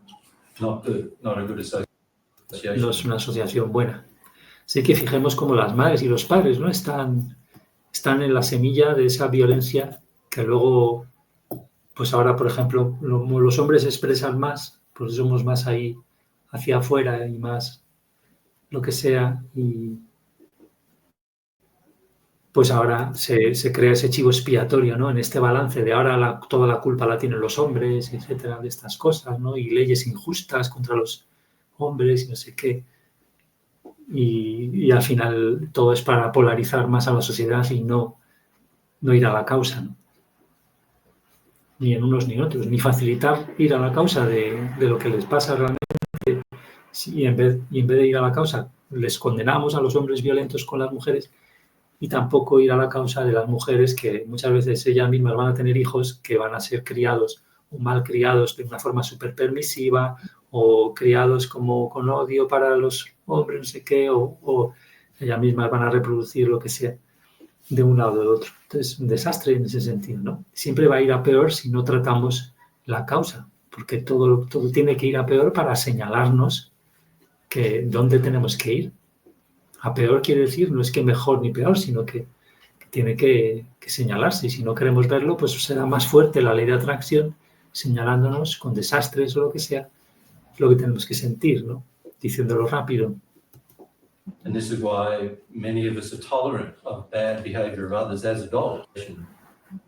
Not a good association. No es una asociación buena. Así que fijemos cómo las madres y los padres, ¿no? están en la semilla de esa violencia que luego, pues ahora, por ejemplo, los hombres expresan más, pues somos más ahí hacia afuera y más lo que sea, y pues ahora se crea ese chivo expiatorio, ¿no? En este balance de ahora toda la culpa la tienen los hombres, etcétera, de estas cosas, ¿no? Y leyes injustas contra los hombres y no sé qué. Y al final todo es para polarizar más a la sociedad y no ir a la causa, ¿no? Ni en unos ni en otros, ni facilitar ir a la causa de lo que les pasa realmente. Y en vez de ir a la causa, les condenamos a los hombres violentos con las mujeres, y tampoco ir a la causa de las mujeres que muchas veces ellas mismas van a tener hijos que van a ser criados o mal criados de una forma súper permisiva, o criados como con odio para los hombres, no sé qué, o ellas mismas van a reproducir lo que sea de un lado o del otro. Entonces, un desastre en ese sentido, ¿no? Siempre va a ir a peor si no tratamos la causa, porque todo tiene que ir a peor para señalarnos que dónde tenemos que ir. A peor quiere decir, no es que mejor ni peor, sino que tiene que señalarse. Y si no queremos verlo, pues será más fuerte la ley de atracción señalándonos con desastres o lo que sea, lo que tenemos que sentir, ¿no? Diciéndolo rápido. And this is why many of us are tolerant of bad behavior of others as adults.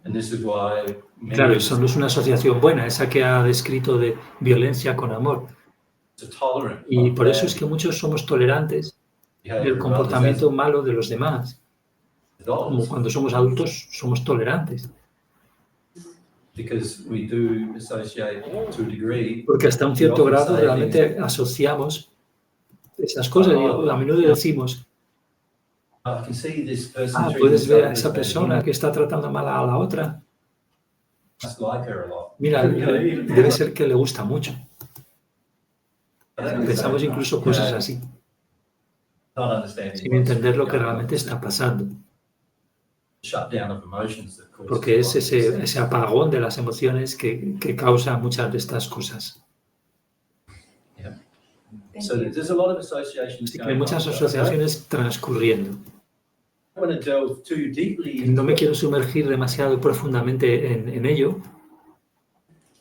And this is why Claro, eso no es una asociación buena, esa que ha descrito de violencia con amor. are tolerant Y of por eso bad es que muchos somos tolerantes behavior del of comportamiento others malo de los demás. as Como adults, cuando somos adultos, somos tolerantes. because we do associate to a degree. Porque hasta un cierto grado realmente asociamos esas cosas. Y a menudo decimos, I can see this person treating puedes ver a this esa person persona que está tratando mal a la otra. must like her a lot. Mira, debe ser que le gusta mucho. Pensamos incluso cosas así, Not understanding sin what's entender lo que going on. realmente está pasando. Shutdown of emotions that causes Porque es a lot of this. ese apagón de las emociones que causa muchas de estas cosas. So there's a lot of associations Así que going hay muchas on. asociaciones transcurriendo. I don't want to delve too deeply No me into quiero it. sumergir demasiado profundamente en ello.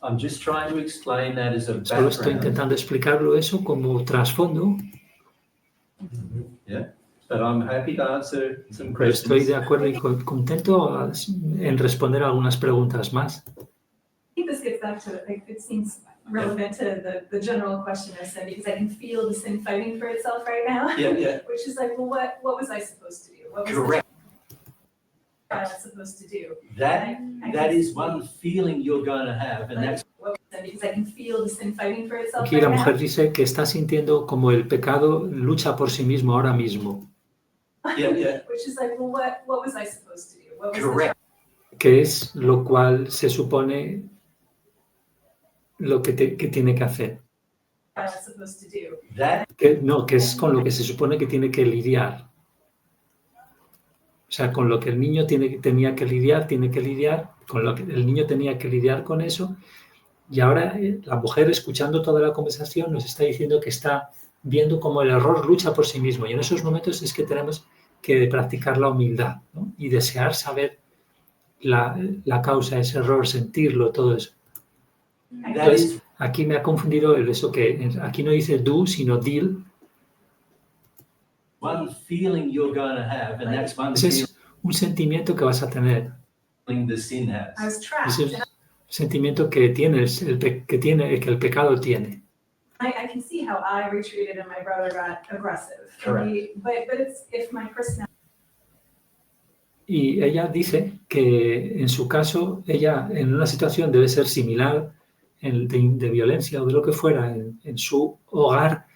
I'm just trying to explain that as a Solo estoy background. intentando explicarlo eso como trasfondo. Yeah. But I'm happy to answer some Pero estoy questions. de acuerdo y contento en responder a algunas preguntas más. I think this gets back to, like, it seems relevant to the general question I said, because I can feel the sin fighting for itself right now. Yeah. Which is like, well, what was I supposed to do? What was Correct. I was supposed to do? That is one feeling you're going to have, and that's Because I can feel the sin fighting for itself Aquí right la now. mujer dice que está sintiendo como el pecado lucha por sí mismo ahora mismo, yeah. Which is like, well, what was I supposed to do? What was Correct. que es lo cual se supone lo que tiene que hacer. I was supposed to do? Que es con lo que se supone que tiene que lidiar. O sea, con lo que el niño tenía que lidiar, con lo que el niño tenía que lidiar con eso. Y ahora la mujer, escuchando toda la conversación, nos está diciendo que está viendo cómo el error lucha por sí mismo. Y en esos momentos es que tenemos que practicar la humildad, ¿no? Y desear saber la causa de ese error, sentirlo, todo eso. Entonces, aquí me ha confundido eso que aquí no dice do, sino deal. One feeling you're going to have, and that's one Ese es un sentimiento que vas a tener. feeling the sin has. I was trapped. Ese es un sentimiento que tienes, que el pecado tiene. I can see how I retreated and my brother got aggressive. Correct. But it's if my personality. Y ella dice que en su caso, ella en una situación debe ser similar de violencia o de lo que fuera en su hogar,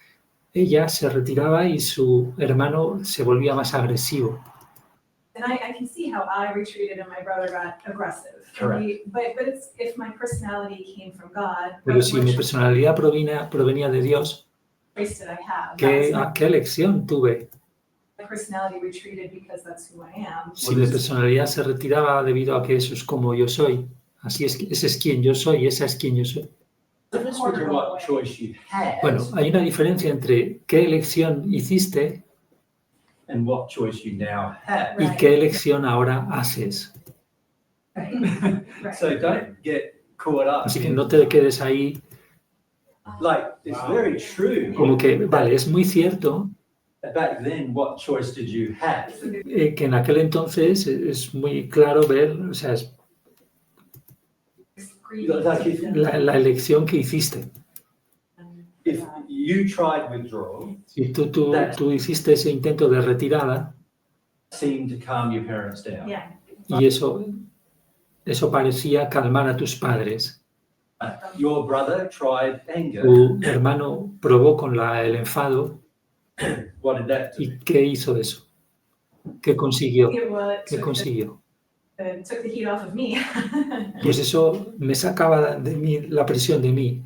ella se retiraba y su hermano se volvía más agresivo. And I can see how I retreated and my brother got aggressive. Correct. But it's if my personality came from God. Pero si mi personalidad provenía de Dios, choice did I have? ¿qué elección tuve? My personality retreated because that's who I am. Si mi personalidad se retiraba debido a que eso es como yo soy, así es, ese es quien yo soy, esa es quien yo soy. Difference between what choice you had Bueno, hay una diferencia entre qué elección hiciste and what choice you now have. y qué elección ahora haces. Right. So don't get caught up. Así que no te quedes ahí Like, it's very true. como que, vale, es muy cierto Back then, what choice did you have? que en aquel entonces es muy claro ver, o sea, es Like la elección que hiciste. if you tried withdrawal, Si tú hiciste ese intento de retirada seemed to calm your parents down. Yeah. y eso parecía calmar a tus padres. Your brother tried anger. Tu hermano probó con el enfado. What did that do? ¿Y qué hizo eso? ¿Qué consiguió? ¿Qué Took consiguió? the heat off of me. Pues eso me sacaba de mí la presión de mí.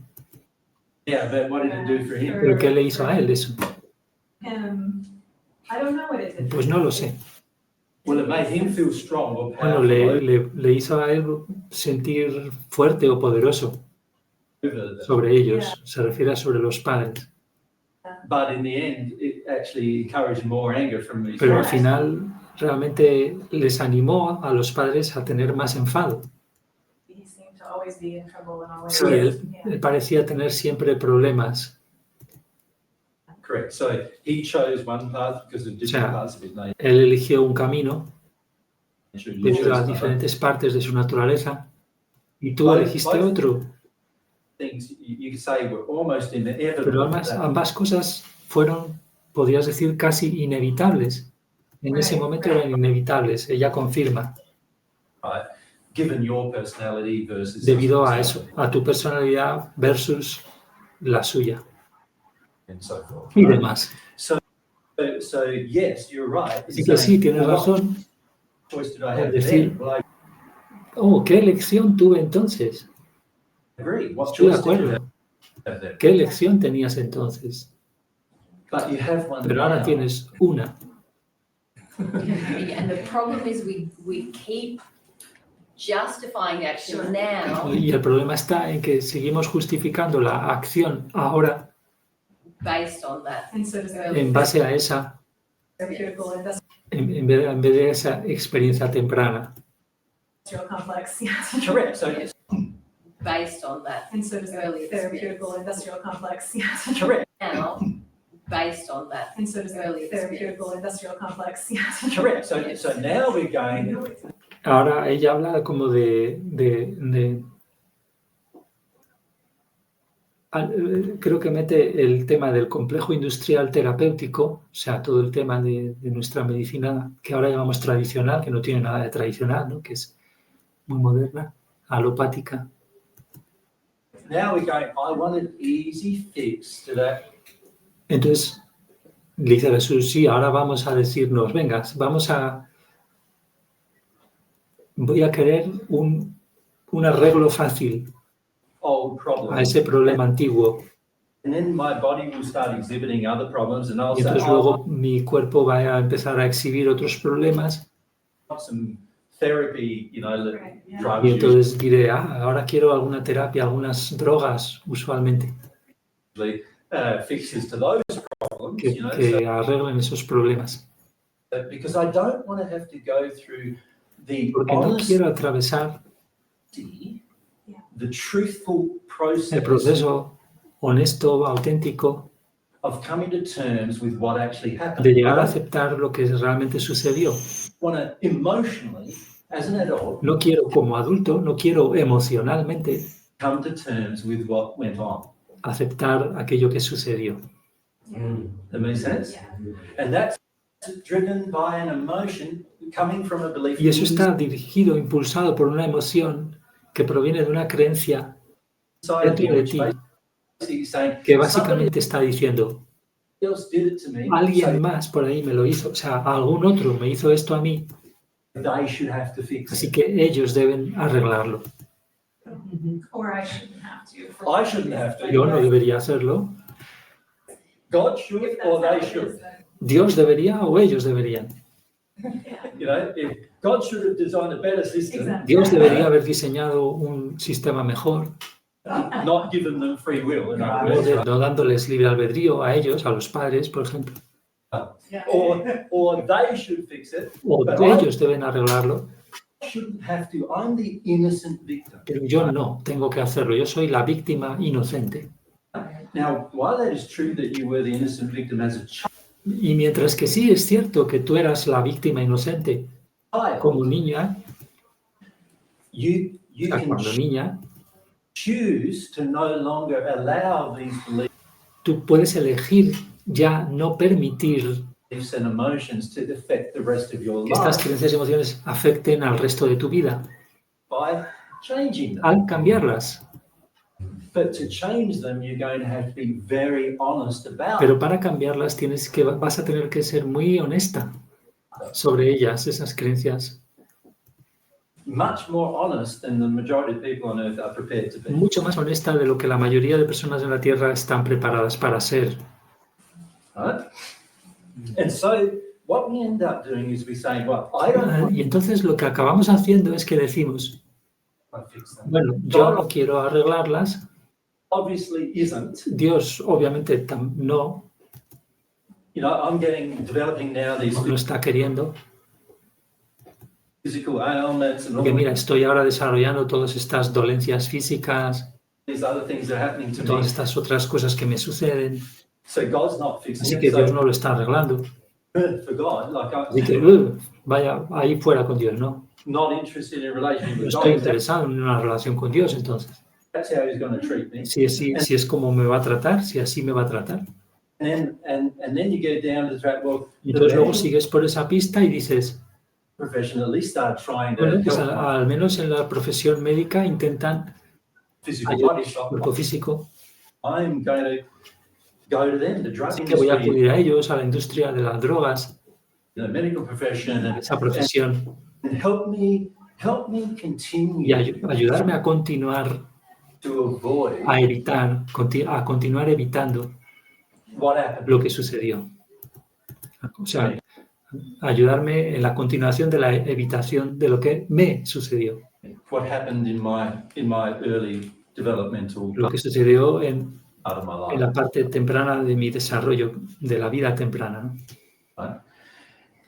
Yeah, but what did it do for him? ¿Pero qué le hizo a él eso? I don't know what it did. Pues no lo sé. Well, it made him feel strong or Bueno, powerful le hizo a él sentir fuerte o poderoso over them. sobre ellos. Se refiere a sobre los padres. But in the end, it actually encouraged more anger from his Pero al parents. final realmente les animó a los padres a tener más enfado. He seemed to always be in trouble and always. Sí, él parecía tener siempre problemas. Correct. So he chose one path because of different sea, parts of his nature. Él eligió un camino You debido chose a another. diferentes partes de su naturaleza y tú Both- elegiste both otro. Things you could say were almost inevitable. Pero ambas cosas fueron, podrías decir, casi inevitables. En ese momento eran inevitables, ella confirma, Right. Given your personality versus his debido a personality eso, a tu personalidad versus la suya and so forth. y right? demás. So yes, you're right. in Así que sí, saying, tienes well, what razón. choice did I have decir- then? Well, I Oh, ¿qué elección tuve entonces? agree. What Estoy de choice did you acuerdo. have then? ¿Qué elección tenías entonces? But you have one Pero ahora now. tienes una. And the problem is we keep justifying action now Y el problema está en que seguimos justificando la acción ahora based on that. And so does en base a esa, therapeutic industrial en vez de esa experiencia temprana. complex. Yes. Correct. So yes, Based on that. And so does Early therapeutic experience. industrial complex. Yes. correct. Now, based on that. And so does Early therapeutic experience. industrial complex. Yes. Correct. So now we're going. Ahora ella habla como creo que mete el tema del complejo industrial terapéutico, o sea, todo el tema de nuestra medicina que ahora llamamos tradicional, que no tiene nada de tradicional, ¿no? Que es muy moderna, alopática. Now we're going, I want an easy fix to that. Entonces, le dice Jesús, sí, ahora vamos a decirnos, venga, voy a querer un arreglo fácil Old problem. a ese problema antiguo. And then my body will start exhibiting other problems, and I'll Y say, entonces oh, luego mi cuerpo va a empezar a exhibir otros problemas I want some therapy, you know, the Right, yeah. drugs y usually entonces diré, ahora quiero alguna terapia, algunas drogas usualmente fixes to those problems, que, you know, que arreglen esos problemas. because I don't want to have to go through the Porque no quiero atravesar honesty, Yeah. the truthful el process proceso honesto, auténtico, of coming to terms with what actually happened. de llegar a I don't aceptar lo que realmente sucedió. want to emotionally, as an adult, No quiero como adulto, no quiero emocionalmente come to terms with what went on. aceptar aquello que sucedió. That makes sense? Yeah. And that's driven by an emotion coming from a belief. Y eso está dirigido, impulsado por una emoción que proviene de una creencia inside of dentro you, de which ti, basically saying que somebody básicamente está diciendo, else did it to me, alguien más por ahí me lo hizo, o sea, algún otro me hizo esto a mí, so they should have to fix así it. que ellos deben arreglarlo. Or I shouldn't have to. for I whatever shouldn't have to. reason. Yo no debería hacerlo, God should If that's or how they it is, should. then- Dios debería o ellos deberían. Yeah. You know, if God should have designed a better system, Exactly. Dios debería haber diseñado un sistema mejor, not given them free will, in other no, words, no dándoles libre albedrío a ellos, a los padres, por ejemplo, Yeah. or they should fix it, o but I ellos deben arreglarlo, shouldn't have to. I'm the innocent victim. pero yo no tengo que hacerlo, yo soy la víctima inocente. Now, while that is true that you were the innocent victim as a Y mientras que sí es cierto que tú eras la víctima inocente child, como niña, you can cuando niña, choose to no longer allow these tú puedes elegir ya no permitir beliefs and emotions to affect the rest of your que estas life creencias y emociones afecten al resto de tu vida, by changing them. al cambiarlas. But to change them, you're going to have to be very honest about Pero it. para cambiarlas vas a tener que ser muy honesta sobre ellas, esas creencias, Much more honest than the majority of people on earth are prepared to be. mucho más honesta de lo que la mayoría de personas en la Tierra están preparadas para ser. Right? And so what we end up doing is we say, well, I don't want Y entonces lo que acabamos haciendo es que decimos, to fix them. bueno, yo no quiero arreglarlas, Obviously isn't. Dios obviamente no, You know, I'm developing now these no está queriendo, physical ailments and all porque mira, estoy ahora desarrollando todas estas dolencias físicas, these other things that are happening to me. todas estas otras cosas que me suceden, So God's not fixing así it. que Dios So no lo está arreglando. for God, like Así que, I'm vaya ahí fuera con Dios, ¿no? not interested in a relationship No with estoy God. interesado en una relación con Dios, entonces. That's how He's going to treat me. Si es como me va a tratar, si así me va a tratar. And then you get down to the track. Well, Y the entonces luego medical sigues por esa pista y dices, profession at least start trying to bueno, pues help my al menos en la profesión médica intentan physical ayudar body al shop. cuerpo físico, I'm going to go to them, the drug así que voy a industry, acudir a ellos, a la industria de las drogas, the medical profession, a esa profesión, and help me continue y ayudarme a continuar to avoid a evitar, a continuar evitando what happened. lo que sucedió. O sea, ayudarme en la continuación de la evitación de lo que me sucedió. What happened in my early developmental Lo que sucedió en part of my en life. la parte temprana de mi desarrollo, de la vida temprana, ¿no? Right?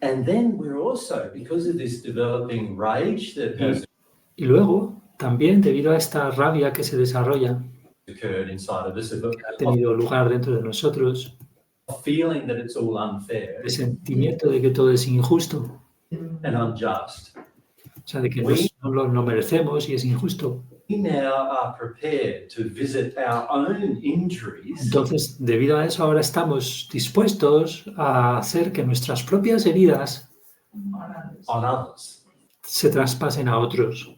And then we're also, because of this developing rage that has Y luego, también debido a esta rabia que se desarrolla, occurred inside of us, of que ha tenido lugar dentro de nosotros, feeling that it's all unfair el sentimiento de que todo es injusto, and unjust, o sea, de que no merecemos y es injusto. we now are prepared to visit our own injuries Entonces, debido a eso, ahora estamos dispuestos a hacer que nuestras propias heridas on others, se traspasen a otros,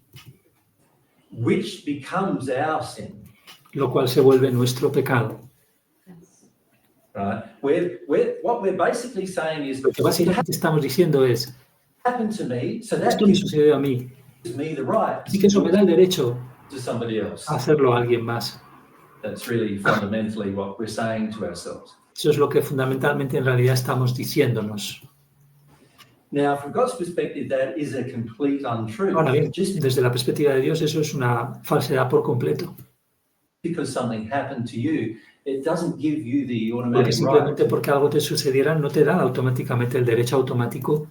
which becomes our sin. lo cual se vuelve nuestro pecado. Right? What we're basically saying is, Lo que básicamente estamos diciendo es, it happened to me, so that esto me sucedió a mí, gives me the right así que eso me da el derecho to somebody else. a hacerlo a alguien más. That's really fundamentally what we're saying to ourselves. Eso es lo que fundamentalmente en realidad estamos diciéndonos. Now, from God's perspective, that is a complete untruth. Ahora bien, Just desde la perspectiva de Dios, eso es una falsedad por completo. because something happened to you, it doesn't give you the Porque automatic right simplemente porque algo te sucediera no te da automáticamente el derecho automático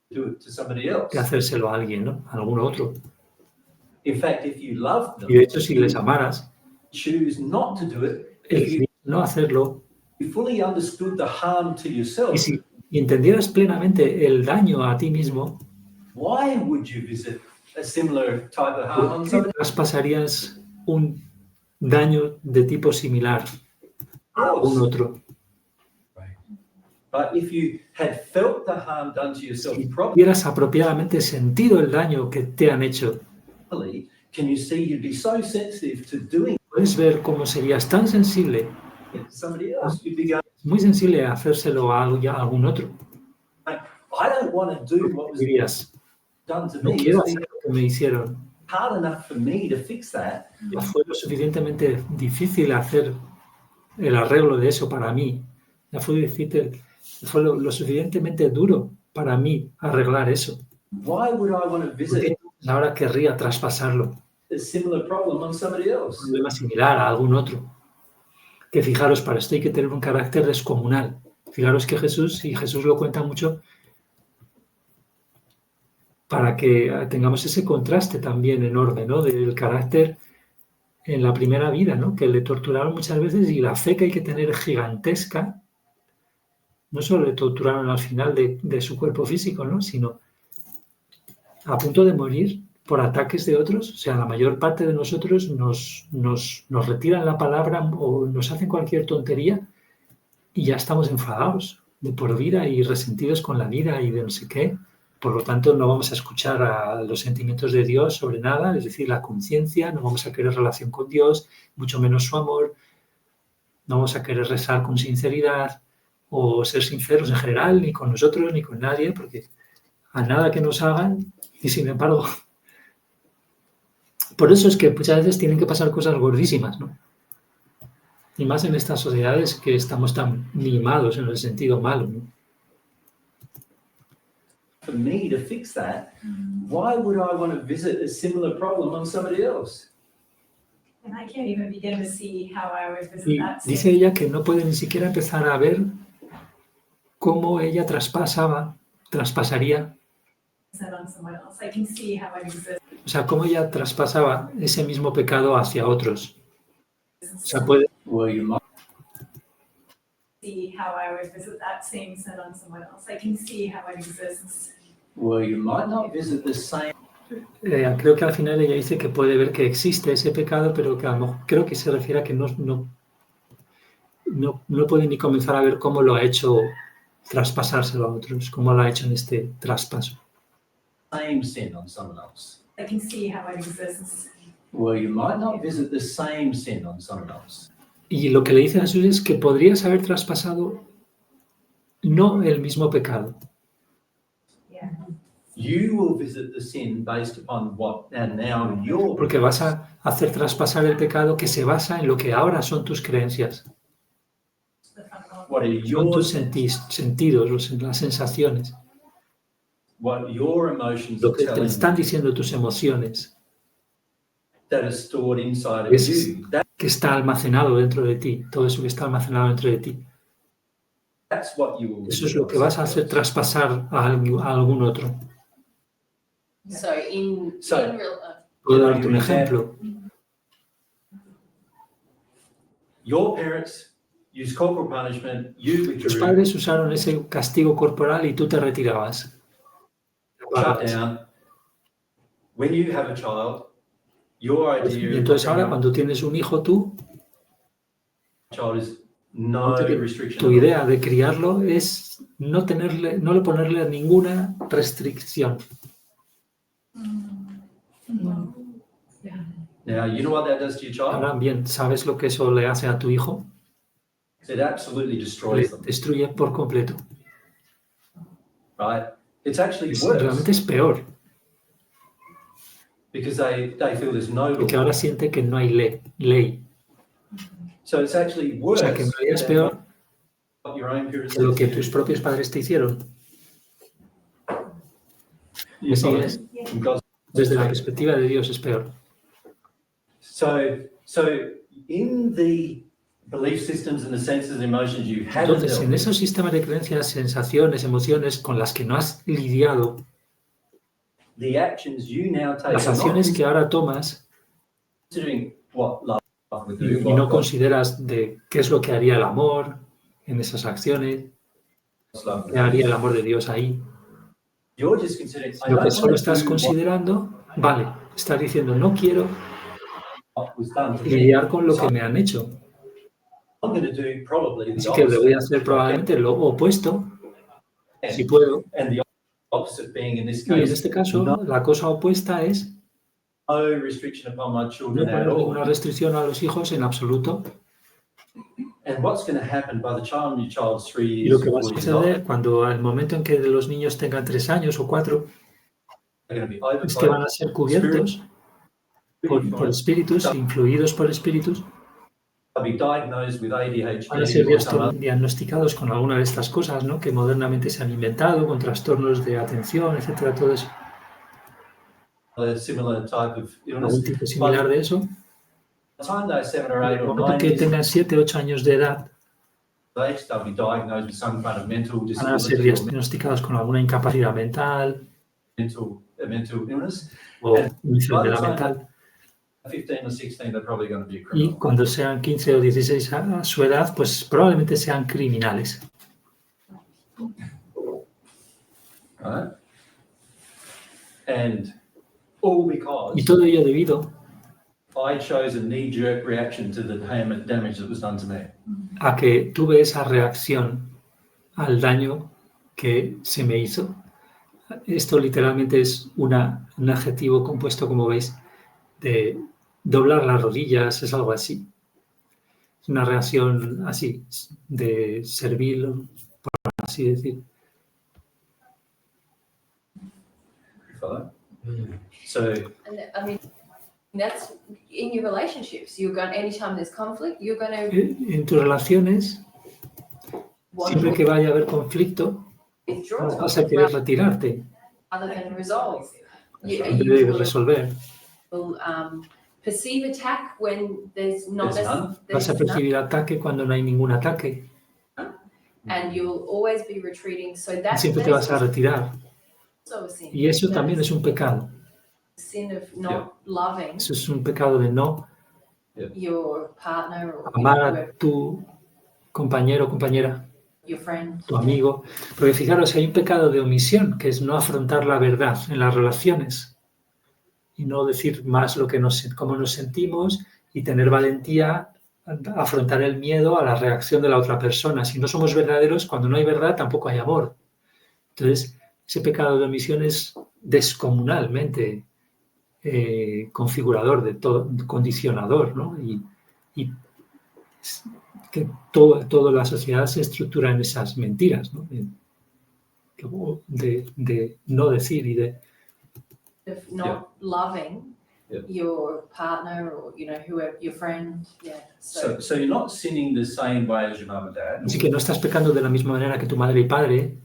to do it to somebody else. de hacérselo a alguien, ¿no? A algún otro. In fact, if you love them, Y de hecho, si les amaras, choose not to do it, if el no hacerlo, you fully understood the harm to yourself, y si entendieras plenamente el daño a ti mismo, why would you visit a similar type of harm on ¿por qué somebody traspasarías un daño de tipo similar a un else? otro? But if you had felt the harm done to yourself Si properly, hubieras apropiadamente sentido el daño que te han hecho, can you see you'd be so sensitive to doing puedes ver cómo serías tan sensible, it to somebody else? You'd be going, muy sensible a hacérselo a algún otro. I don't want to do what was Dirías, done to no me. quiero It's hacer lo que me hicieron. hard enough for me to fix that. Ya fue lo suficientemente difícil hacer el arreglo de eso para mí. Ya fue difícil, fue lo suficientemente duro para mí arreglar eso. Why would I want to ¿Por visit qué ahora querría traspasarlo? a similar problem on somebody Un else? problema similar a algún otro. Que fijaros, para esto hay que tener un carácter descomunal. Fijaros que Jesús, y Jesús lo cuenta mucho, para que tengamos ese contraste también enorme, ¿no? Del carácter en la primera vida, ¿no? Que le torturaron muchas veces y la fe que hay que tener gigantesca. No solo le torturaron al final de su cuerpo físico, ¿no? Sino a punto de morir por ataques de otros. O sea, la mayor parte de nosotros nos retiran la palabra o nos hacen cualquier tontería y ya estamos enfadados de por vida y resentidos con la vida y de no sé qué. Por lo tanto, no vamos a escuchar a los sentimientos de Dios sobre nada, es decir, la conciencia, no vamos a querer relación con Dios, mucho menos su amor, no vamos a querer rezar con sinceridad o ser sinceros en general, ni con nosotros, ni con nadie, porque a nada que nos hagan, y sin embargo, por eso es que muchas veces tienen que pasar cosas gordísimas, ¿no? Y más en estas sociedades que estamos tan mimados en el sentido malo, ¿no? For me to fix that, why would I want to visit a similar problem on somebody else? And I can't even begin to see how I would visit Y that. dice ella que no puede ni siquiera empezar a ver cómo ella traspasaría, sin on someone else. I can see how it exists. o sea, cómo ella traspasaba ese mismo pecado hacia otros. O sea, puede, Well, you might See how I would visit that same sin on someone else. I can see how it exists. not visit the same. creo que al final ella dice que puede ver que existe ese pecado, pero que a lo mejor creo que se refiere a que no puede ni comenzar a ver cómo lo ha hecho traspasárselo a otros, cómo lo ha hecho en este traspaso. Same sin on someone else. I can see how it exists. You might not visit the same sin on someone else. Y lo que le dice a Jesús es que podrías haber traspasado no el mismo pecado. Yeah. You will visit the sin based upon what and now your Porque vas a hacer traspasar el pecado que se basa en lo que ahora son tus creencias, The fundamental. what are son your tus sentidos, las sensaciones, what your emotions lo are que te telling están you diciendo tus emociones, that is stored inside of Es- you. que está almacenado dentro de ti, todo eso que está almacenado dentro de ti. That's what you will Eso es visit lo on que vas a hacer somebody else. traspasar a algún otro. So in So- real, Puedo darte un ejemplo. Your parents use corporal punishment, you Tus withdrew, padres usaron ese castigo corporal y tú te retirabas. shut down. When you have a child, Your Y idea entonces of ahora having cuando tienes un hijo tú, a child is no ponte que restriction. tu idea de criarlo es no le ponerle ninguna restricción. Now, you know what that does to your child? Ahora bien, ¿sabes lo que eso le hace a tu hijo? It absolutely Le destroys them, destruye por completo. right? It's actually Realmente worse es peor, because they feel there's no porque law. ahora siente que no hay ley. So it's actually O sea, que en worse realidad es than peor what your own parents que lo que did to tus you. propios padres te hicieron. You Sí, follow es. me? From God's Desde la perspective. perspectiva de Dios es peor. So in the belief systems and the senses and emotions you haven't Entonces, dealt en with, esos sistemas de creencias, sensaciones, emociones con las que no has lidiado, the actions you now take las are not acciones que ahora tomas considering what love would do, y what no God's consideras de qué es lo que haría el amor en esas acciones, love would qué haría el do. amor de Dios ahí, You're just considering, I lo que don't solo want to estás do considerando, vale, estás diciendo, no quiero what was done to me. lidiar con lo So que me han hecho, I'm going to do probably the así que le voy a opposite. hacer probablemente lo opuesto, si And, puedo. and the opposite being in this Y en case, este caso, no la cosa opuesta es restriction upon my no children at poner all. ninguna restricción a los hijos en absoluto. And what's going to happen by the time your child's 3 Y years, lo que va a 4 years old, suceder cuando al momento en que los niños tengan 3 años o 4, they're going to be es que van overcloaked, a ser cubiertos por espíritus, influidos por espíritus, they'll be diagnosed with ADHD van a ser or some diagnosticados con alguna de estas cosas, ¿no? Que modernamente se han inventado, con trastornos de atención, etcétera, todo eso, other similar type of illness. algún tipo similar de eso. By the time they're 7 or En 8 el or momento 9 que years tengan 7, 8 años de edad, of age, they'll be diagnosed with some kind of mental van a ser disability or diagnosticados con alguna incapacidad mental mental illness. o And enfermedad by the time mental. 15 or 16, they're probably going to be a Y criminal. cuando sean 15 o 16 a su edad, pues probablemente sean criminales. Right? And all because Y todo ello debido I chose a knee-jerk reaction to the damage that was done to me. a que tuve esa reacción al daño que se me hizo. Esto literalmente es un adjetivo compuesto, como veis, de doblar las rodillas, es algo así. Es una reacción así, de servil, por así decir. Follow? So And I mean, that's in your relationships. You're going, anytime there's conflict, you're going to En tus relaciones, want siempre que to vaya a haber conflicto, withdraw vas a querer retirarte rather than resolve. You, en vez you de resolver. will perceive attack when there's not There's none. Vas a there's none, percibir ataque cuando no hay ningún ataque. and you'll always be retreating. So Y that's siempre te vas a retirar. also a sin. Y eso That también es un pecado. sin of not loving Eso es un pecado de no your partner or amar whoever, a tu compañero o compañera, your friend. tu amigo. Porque fijaros, hay un pecado de omisión, que es no afrontar la verdad en las relaciones y no decir más cómo nos sentimos y tener valentía a afrontar el miedo a la reacción de la otra persona. Si no somos verdaderos, cuando no hay verdad, tampoco hay amor. Entonces, ese pecado de omisión es descomunalmente configurador de todo, condicionador, ¿no? Y que toda la sociedad se estructura en esas mentiras, ¿no? De no decir y de Of not loving Yeah. your partner or whoever your friend. Yeah. so you're not sinning the same way as your mum and dad, así que no estás pecando de la misma manera que tu madre y padre,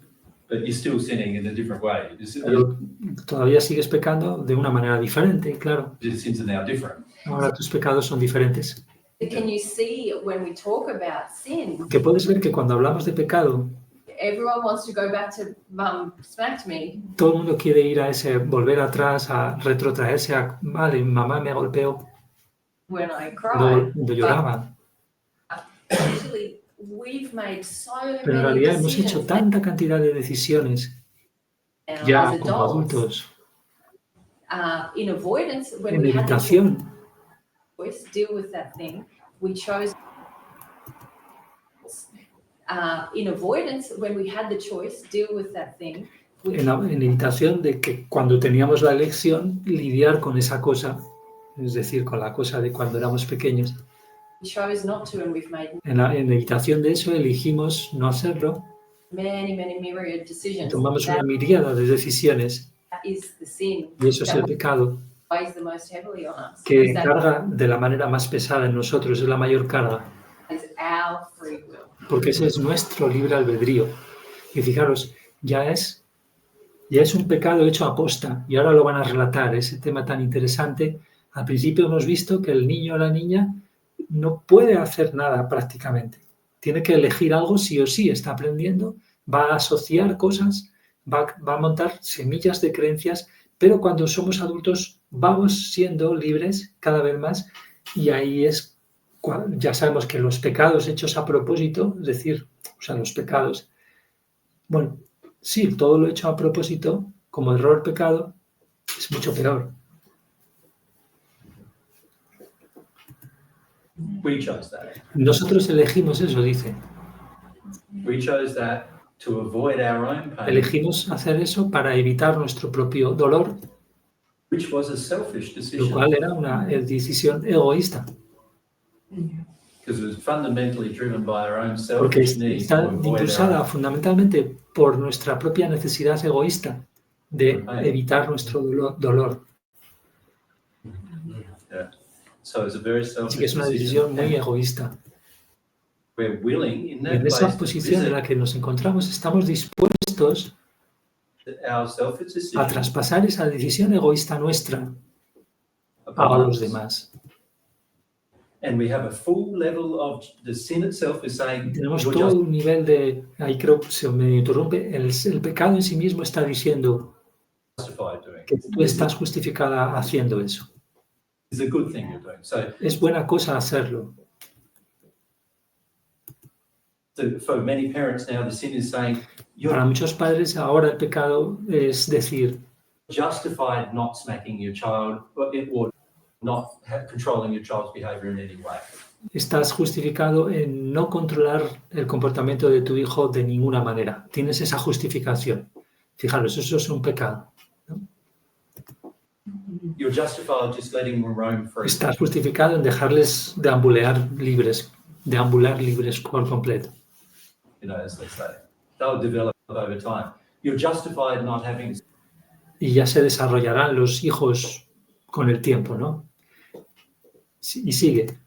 but you're still sinning in a different way. pero todavía sigues pecando de una manera diferente, claro. Your sins are now different. Ahora tus pecados son diferentes. Can you see when we talk about sin, Que puedes ver que cuando hablamos de pecado, everyone wants to go back to mum smacked me. todo el mundo quiere ir a volver atrás, a retrotraerse a, vale, mamá me golpeó When I cuando cried. lloraba. Actually, we've made so Pero en many realidad hemos hecho decisions tanta cantidad de decisiones now ya as como adults adultos In avoidance, when En we had the evitación, choice, deal with that thing, we chose. In avoidance, when we had the choice, deal with that thing, we en evitación de que cuando teníamos la elección, lidiar con esa cosa, es decir, con la cosa de cuando éramos pequeños. chose not to, and we've made En evitación de eso, elegimos no hacerlo. many myriad Y decisions. tomamos una That miríada de decisiones, is the sin y eso es el that pecado, weighs the most heavily on us. que Because that carga de la manera más pesada en nosotros, es la mayor carga, is our free will. porque ese es nuestro libre albedrío. Y fijaros, ya es un pecado hecho aposta, y ahora lo van a relatar, ese tema tan interesante. Al principio hemos visto que el niño o la niña no puede hacer nada prácticamente. Tiene que elegir algo sí o sí, está aprendiendo, va a asociar cosas, va a montar semillas de creencias, pero cuando somos adultos vamos siendo libres cada vez más, y ahí es, ya sabemos que los pecados hechos a propósito, es decir, los pecados, bueno, sí, todo lo hecho a propósito, como error, pecado, es mucho peor. We chose that. Nosotros elegimos eso, dice. We chose that to avoid our own pain, Elegimos hacer eso para evitar nuestro propio dolor, which was a selfish lo decision cual era una decisión egoísta, because it was fundamentally driven by our own porque selfish need to está avoid impulsada our fundamentalmente por nuestra propia necesidad egoísta de evitar nuestro dolor. So it's a very Así selfish que es una decision. decisión muy egoísta. We're willing in Y that en place esa to posición en la visit que nos encontramos, estamos dispuestos our selfish a decision traspasar esa decisión egoísta nuestra a upon los us. demás. And we have a full level of the sin itself is saying Tenemos you're todo un nivel de, ahí creo que se me interrumpe, el pecado en sí mismo está diciendo justified doing que it. tú estás justificada haciendo eso. It's a good thing you're doing. So Es buena cosa hacerlo. for many parents now, the sin is saying Para you're muchos padres ahora el pecado es decir, justified not smacking your child or not controlling your child's behavior in any way. estás justificado en no controlar el comportamiento de tu hijo de ninguna manera. Tienes esa justificación. Fijaros, eso es un pecado. You're justified just letting them roam free. Estás justificado en dejarles deambular libres por completo. You know, as they say, they'll develop over time. You're justified not having Y ya se desarrollarán los hijos con el tiempo, ¿no? Y sigue.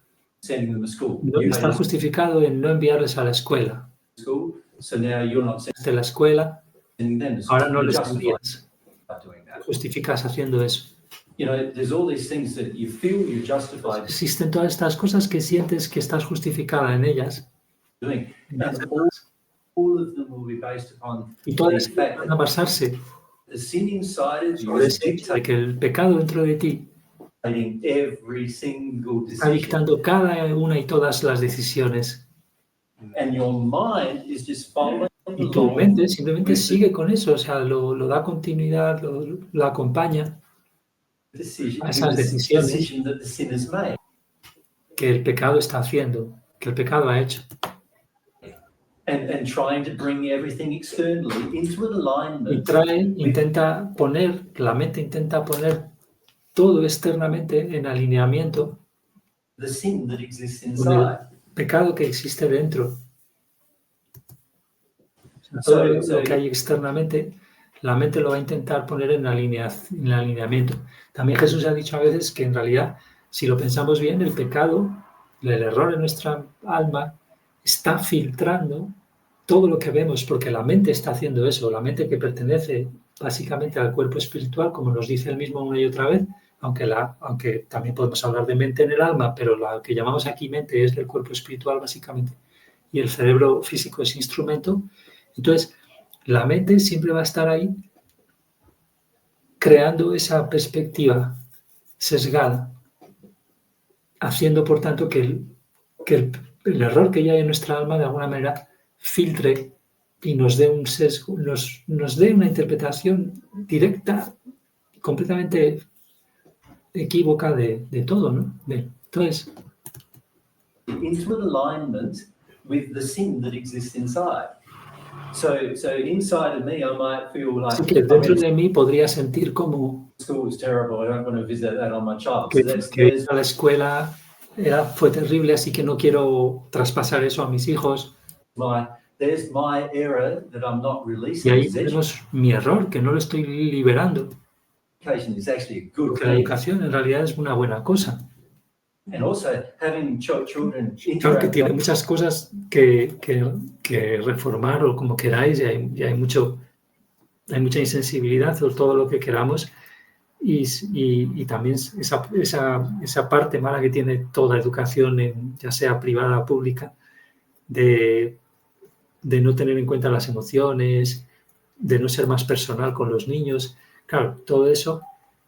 sending them to school. No, You está hated justificado en no enviarles a la escuela. school, so now you're not De la escuela, sending them to school. ahora no You're les justified envías. doing that. Justificas haciendo eso. You know, there's all these things that you feel you're justified Existen todas estas cosas que sientes que estás justificada en ellas. doing, and all of them will be based upon Y the todas fact van a that basarse the sin inside of you sobre is ese hecho de que el pecado dentro de ti dictating every single está decision, dictando cada una y todas las decisiones. and your mind is just following Y tu along mente simplemente sigue con eso, o sea, lo da continuidad, lo acompaña, the decision, a esas the decisiones. decision that the sin has made. que el pecado está haciendo, que el pecado ha hecho. And trying to bring everything externally into an Y alignment la mente intenta poner todo externamente en alineamiento the sin that exists con inside. el pecado que existe dentro. O sea, todo lo que hay externamente, la mente lo va a intentar poner en alineamiento. También Jesús ha dicho a veces que en realidad, si lo pensamos bien, el pecado, el error en nuestra alma, está filtrando todo lo que vemos, porque la mente está haciendo eso, la mente que pertenece básicamente al cuerpo espiritual, como nos dice él mismo una y otra vez, aunque también podemos hablar de mente en el alma, pero la que llamamos aquí mente es del cuerpo espiritual básicamente, y el cerebro físico es instrumento. Entonces, la mente siempre va a estar ahí creando esa perspectiva sesgada, haciendo, por tanto, que el error que ya hay en nuestra alma, de alguna manera, filtre y nos dé un sesgo, nos dé una interpretación directa, completamente equívoca de todo, ¿no? Entonces, into an alignment with the sin that exists inside. So inside of me, I might feel like así que dentro de mí podría sentir como school was terrible. I don't want to visit that on my child. que, So that's, que ir a la escuela fue terrible, así que no quiero traspasar eso a mis hijos. there's my error that I'm not Y releasing. ahí tenemos mi error, que no lo estoy liberando. Education is actually a good Porque la thing. educación en realidad es una buena cosa. And also having children Claro que interact. tiene muchas cosas que reformar o como queráis, y hay mucha insensibilidad o todo lo que queramos. Y también esa parte mala que tiene toda educación, ya sea privada o pública, de no tener en cuenta las emociones, de no ser más personal con los niños. Claro, todo eso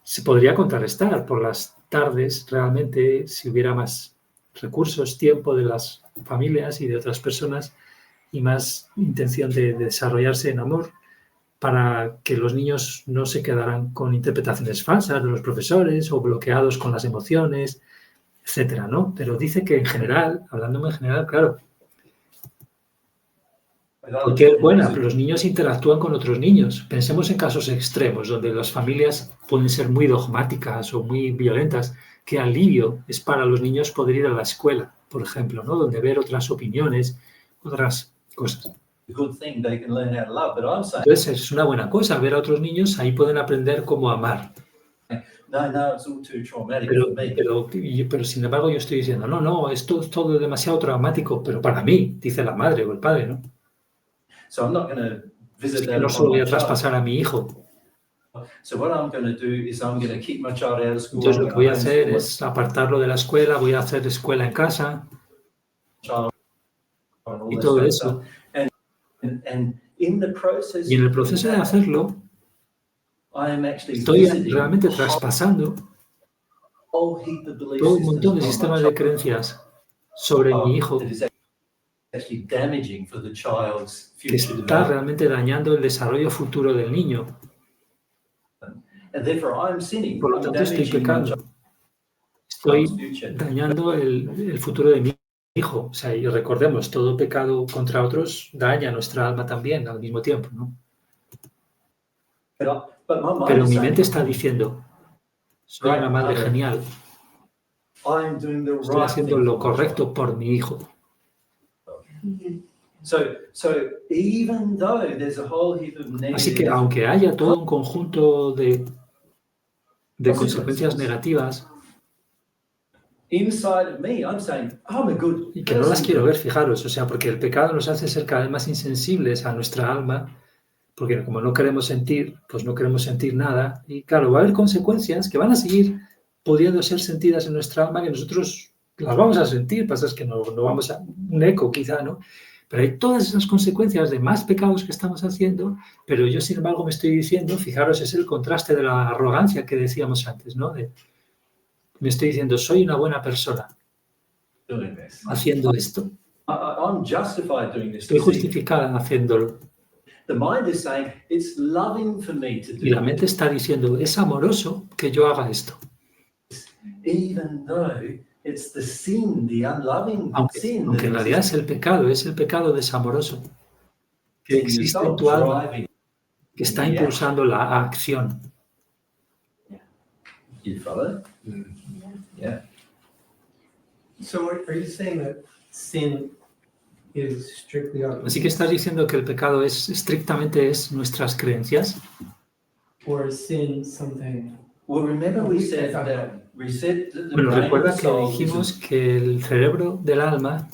se podría contrarrestar por las tardes, realmente, si hubiera más recursos, tiempo de las familias y de otras personas y más intención de desarrollarse en amor, para que los niños no se quedaran con interpretaciones falsas de los profesores o bloqueados con las emociones, etcétera, ¿no? Pero dice que en general, hablándome en general, claro, porque es buena, pero los niños interactúan con otros niños. Pensemos en casos extremos, donde las familias pueden ser muy dogmáticas o muy violentas. Qué alivio es para los niños poder ir a la escuela, por ejemplo, ¿no? Donde ver otras opiniones, otras cosas. Good thing they can learn how to love, but I'm saying Entonces es una buena cosa ver a otros niños, ahí pueden aprender cómo amar. no, it's all too traumatic Pero, for me. pero sin embargo yo estoy diciendo, no, esto es todo demasiado traumático, pero para mí, dice la madre o el padre, ¿no? So I'm not going to Es visit que that no se lo on voy my a child. traspasar a mi hijo. So what I'm going to do is I'm going to keep my child out of school. Entonces lo que voy a hacer homeschool es apartarlo de la escuela, voy a hacer escuela en casa my child and all y that todo sort of eso. stuff. And in the process, Y en el proceso de hacerlo, I am actually estoy visiting realmente a traspasando whole heap of belief todo un montón de systems on my sistemas de child creencias sobre mi hijo that is actually damaging for the child's que future está development. realmente dañando el desarrollo futuro del niño. And therefore I'm sinning. Por lo I'm tanto, estoy damaging my pecando. Estoy child's future. dañando el futuro de mi hijo. O sea, y recordemos, todo pecado contra otros daña nuestra alma también al mismo tiempo, ¿no? But my mind Pero is mi saying, mente está diciendo, soy una madre genial, I'm doing the estoy right haciendo thing lo for my child. correcto por mi hijo. So even though there's a whole heap of Así que negative aunque haya todo un conjunto de consecuencias negativas, inside of me, I'm saying, I'm a good y que no las person. quiero ver, fijaros, o sea, porque el pecado nos hace ser cada vez más insensibles a nuestra alma, porque como no queremos sentir, pues no queremos sentir nada, y claro, va a haber consecuencias que van a seguir pudiendo ser sentidas en nuestra alma, que nosotros las vamos a sentir, pasa es que no vamos a, un eco quizá, ¿no? Pero hay todas esas consecuencias de más pecados que estamos haciendo, pero yo sin embargo me estoy diciendo, fijaros, es el contraste de la arrogancia que decíamos antes, ¿no? Me estoy diciendo, soy una buena persona Doing this. haciendo esto. I'm justified doing this. Estoy justificada haciéndolo. The mind is saying, it's loving for me to Y la do mente this, está diciendo, es amoroso que yo haga esto. even though it's the sin, the unloving sin Aunque en that realidad es el pecado desamoroso que exists in your existe en soul, tu alma, driving. que está impulsando la acción. You follow? Yeah. So are you saying that sin is strictly our Así que estás diciendo que el pecado es estrictamente nuestras creencias. or is sin something? Well, remember we said that the Bueno, brain recuerda and que soul dijimos que el cerebro del alma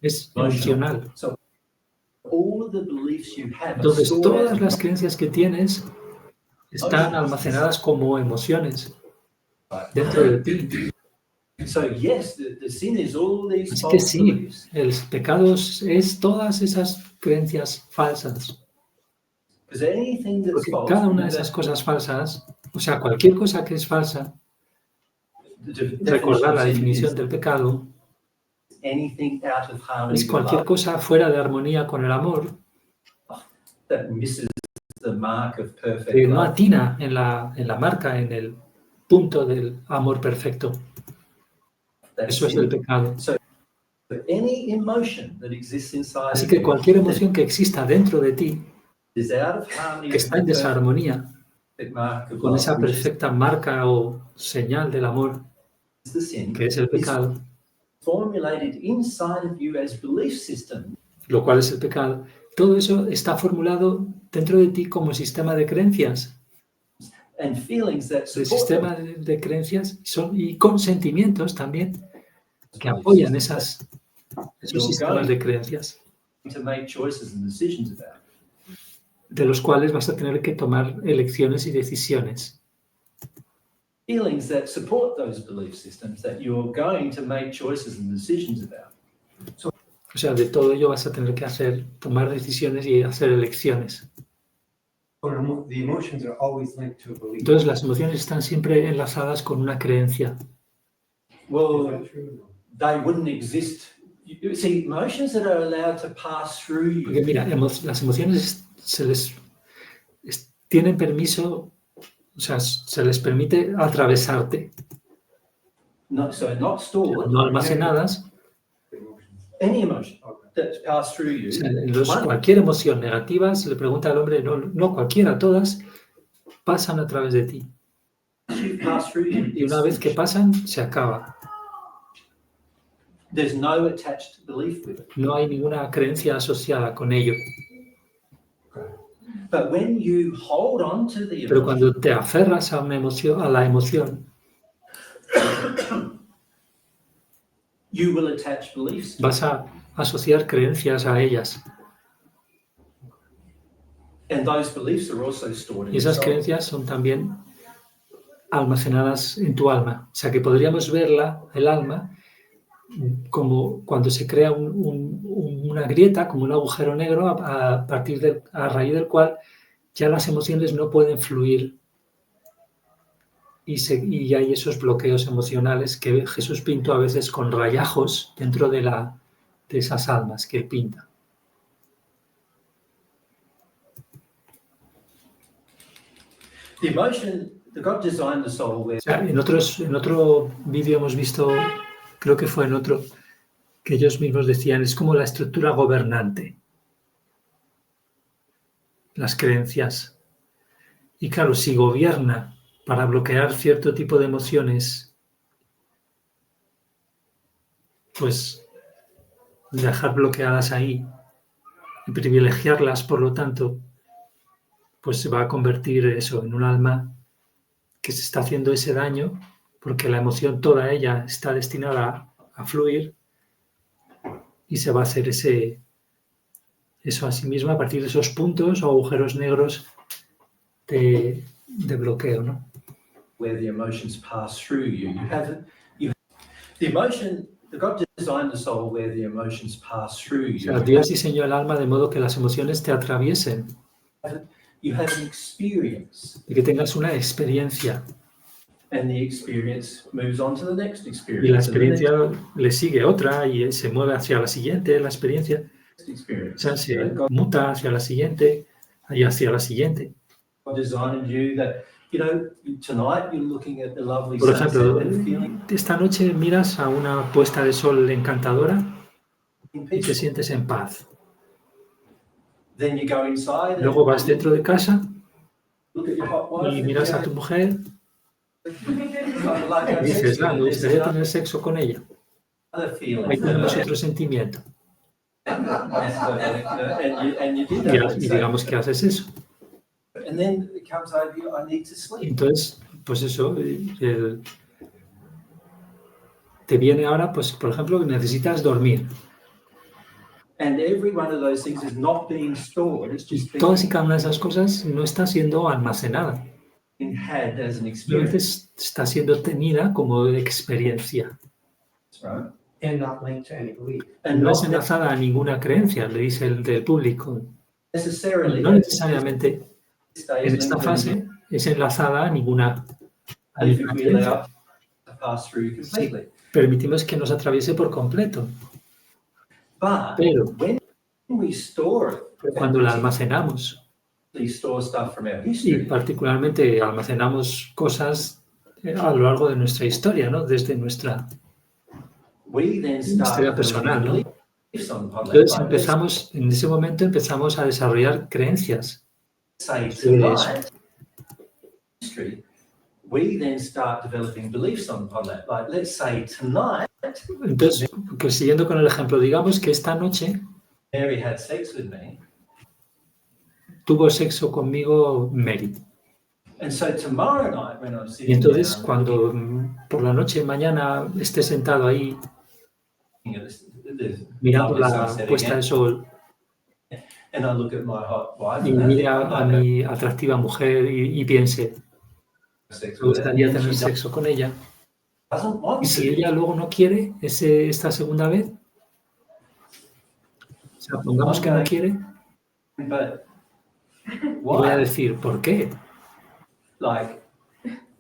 es emocional. So all of the beliefs you have are Entonces, stored todas as las creencias que tienes están almacenadas como emociones dentro de ti. So yes, the sin is all these Así que false sí, beliefs. el pecado es todas esas creencias falsas. Because anything that's Porque false, cada una de esas cosas falsas, o sea, cualquier cosa que es falsa, recordar la definición del pecado, anything out of harmony es with cualquier love cosa fuera de armonía con el amor, that misses the mark of perfect que no love. atina en la marca, en el punto del amor perfecto. That's Eso es el sin. pecado. But any emotion that exists inside Así of que you cualquier emoción que exista dentro de ti, that is out of harmony que está en with the desarmonía perfect mark of con esa love, which perfecta marca o señal del amor, is the sin, que es el is pecado, formulated inside of you as belief system lo cual es el pecado, todo eso está formulado dentro de ti como sistema de creencias. and feelings that El support sistema de creencias y con sentimientos también those que belief apoyan systems esos sistemas de creencias, to make choices and decisions about. de los cuales vas a tener que tomar elecciones y decisiones. Feelings that support those belief systems that you're going to make choices and decisions about. O sea, de todo ello vas a tener que tomar decisiones y hacer elecciones. The emotions are always linked to a belief. Entonces las emociones están siempre enlazadas con una creencia. Is Well, that true? they wouldn't exist. You see, emotions that are allowed to pass through Porque you mira, las emociones tienen permiso, o sea, se les permite atravesarte, not stored. no almacenadas. Any emotion Okay. that's passed through you. O sea, one- cualquier emoción negativa, se le pregunta al hombre, no cualquiera, todas pasan a través de ti. you've passed through you, Y una vez que pasan, se acaba. there's no attached belief with it. No hay ninguna creencia asociada con ello. But when you hold on to the Pero emotion, cuando te aferras a una emoción, a la emoción, you will attach beliefs. vas a asociar creencias a ellas. And those beliefs are also stored in Y esas your soul. creencias son también almacenadas en tu alma. O sea que podríamos verla, el alma, como cuando se crea una grieta, como un agujero negro, a raíz del cual ya las emociones no pueden fluir. Y hay esos bloqueos emocionales que Jesús pintó a veces con rayajos dentro de esas almas que él pinta. The emotion, God designed the soul where O sea, en otro vídeo hemos visto, creo que fue en otro, que ellos mismos decían, es como la estructura gobernante, las creencias. Y claro, si gobierna para bloquear cierto tipo de emociones, pues dejar bloqueadas ahí y privilegiarlas, por lo tanto, pues se va a convertir eso en un alma que se está haciendo ese daño, porque la emoción toda ella está destinada a fluir y se va a hacer eso a sí misma a partir de esos puntos o agujeros negros de bloqueo, ¿no? where the emotions pass through you. The emotion, God designed the soul where the emotions pass through O you. sea, Dios diseñó el alma de modo que las emociones te atraviesen You have an experience, y que tengas una experiencia. and the experience moves on to the next Y la experience, and the experiencia le sigue otra y se mueve hacia la siguiente, la experiencia. next experience. O sea, se You know, muta hacia la siguiente y hacia la siguiente. God designed you that, tonight you're looking at the lovely Por ejemplo, sunset and feeling esta noche miras a una puesta de sol encantadora y te peaceful. sientes en paz. Then you go inside and Luego vas dentro de casa look at your hot wife y and miras a tu mujer y dices, me gustaría tener sexo con ella. another feeling. Ahí tenemos otro sentimiento. And you did that. Y digamos que haces eso. And then it comes over you, I need to sleep. Entonces, pues eso, te viene ahora, pues por ejemplo, que necesitas dormir. And every one of those things is not being stored, it's just Todas y cada una de esas cosas no está siendo almacenada, being had as an simplemente experience, está siendo tenida como experiencia. right? And not linked to any belief. And No es not enlazada a ninguna creencia, le dice el del público. necessarily No necesariamente stays en esta linked fase es enlazada a ninguna if we creencia. allow it to pass through completely. Permitimos que nos atraviese por completo, But pero when we store it, cuando la almacenamos we store stuff from our y history, particularmente almacenamos cosas a lo largo de nuestra historia, ¿no? Desde nuestra We then historia start personal, developing ¿no? beliefs on that. Entonces en ese momento empezamos a desarrollar creencias Say sobre eso. tonight, history, we then start developing beliefs on that. Like, let's say tonight, Entonces, pues siguiendo con el ejemplo, digamos que esta noche Mary had sex with me, tuvo sexo conmigo Mary. and so tomorrow night when I'm Y sitting entonces down cuando por la noche mañana esté sentado ahí looking at the mirando lovely la sunset puesta de again, sol and I look at my hot wife y and I mire think a I'd like to mi atractiva mujer y piense, have sex me with her, gustaría and tener she sexo con ella. doesn't want Y si to. ella luego no quiere esta segunda vez, o sea, pongamos que no quiere, But y voy a why? decir, ¿por qué? Like,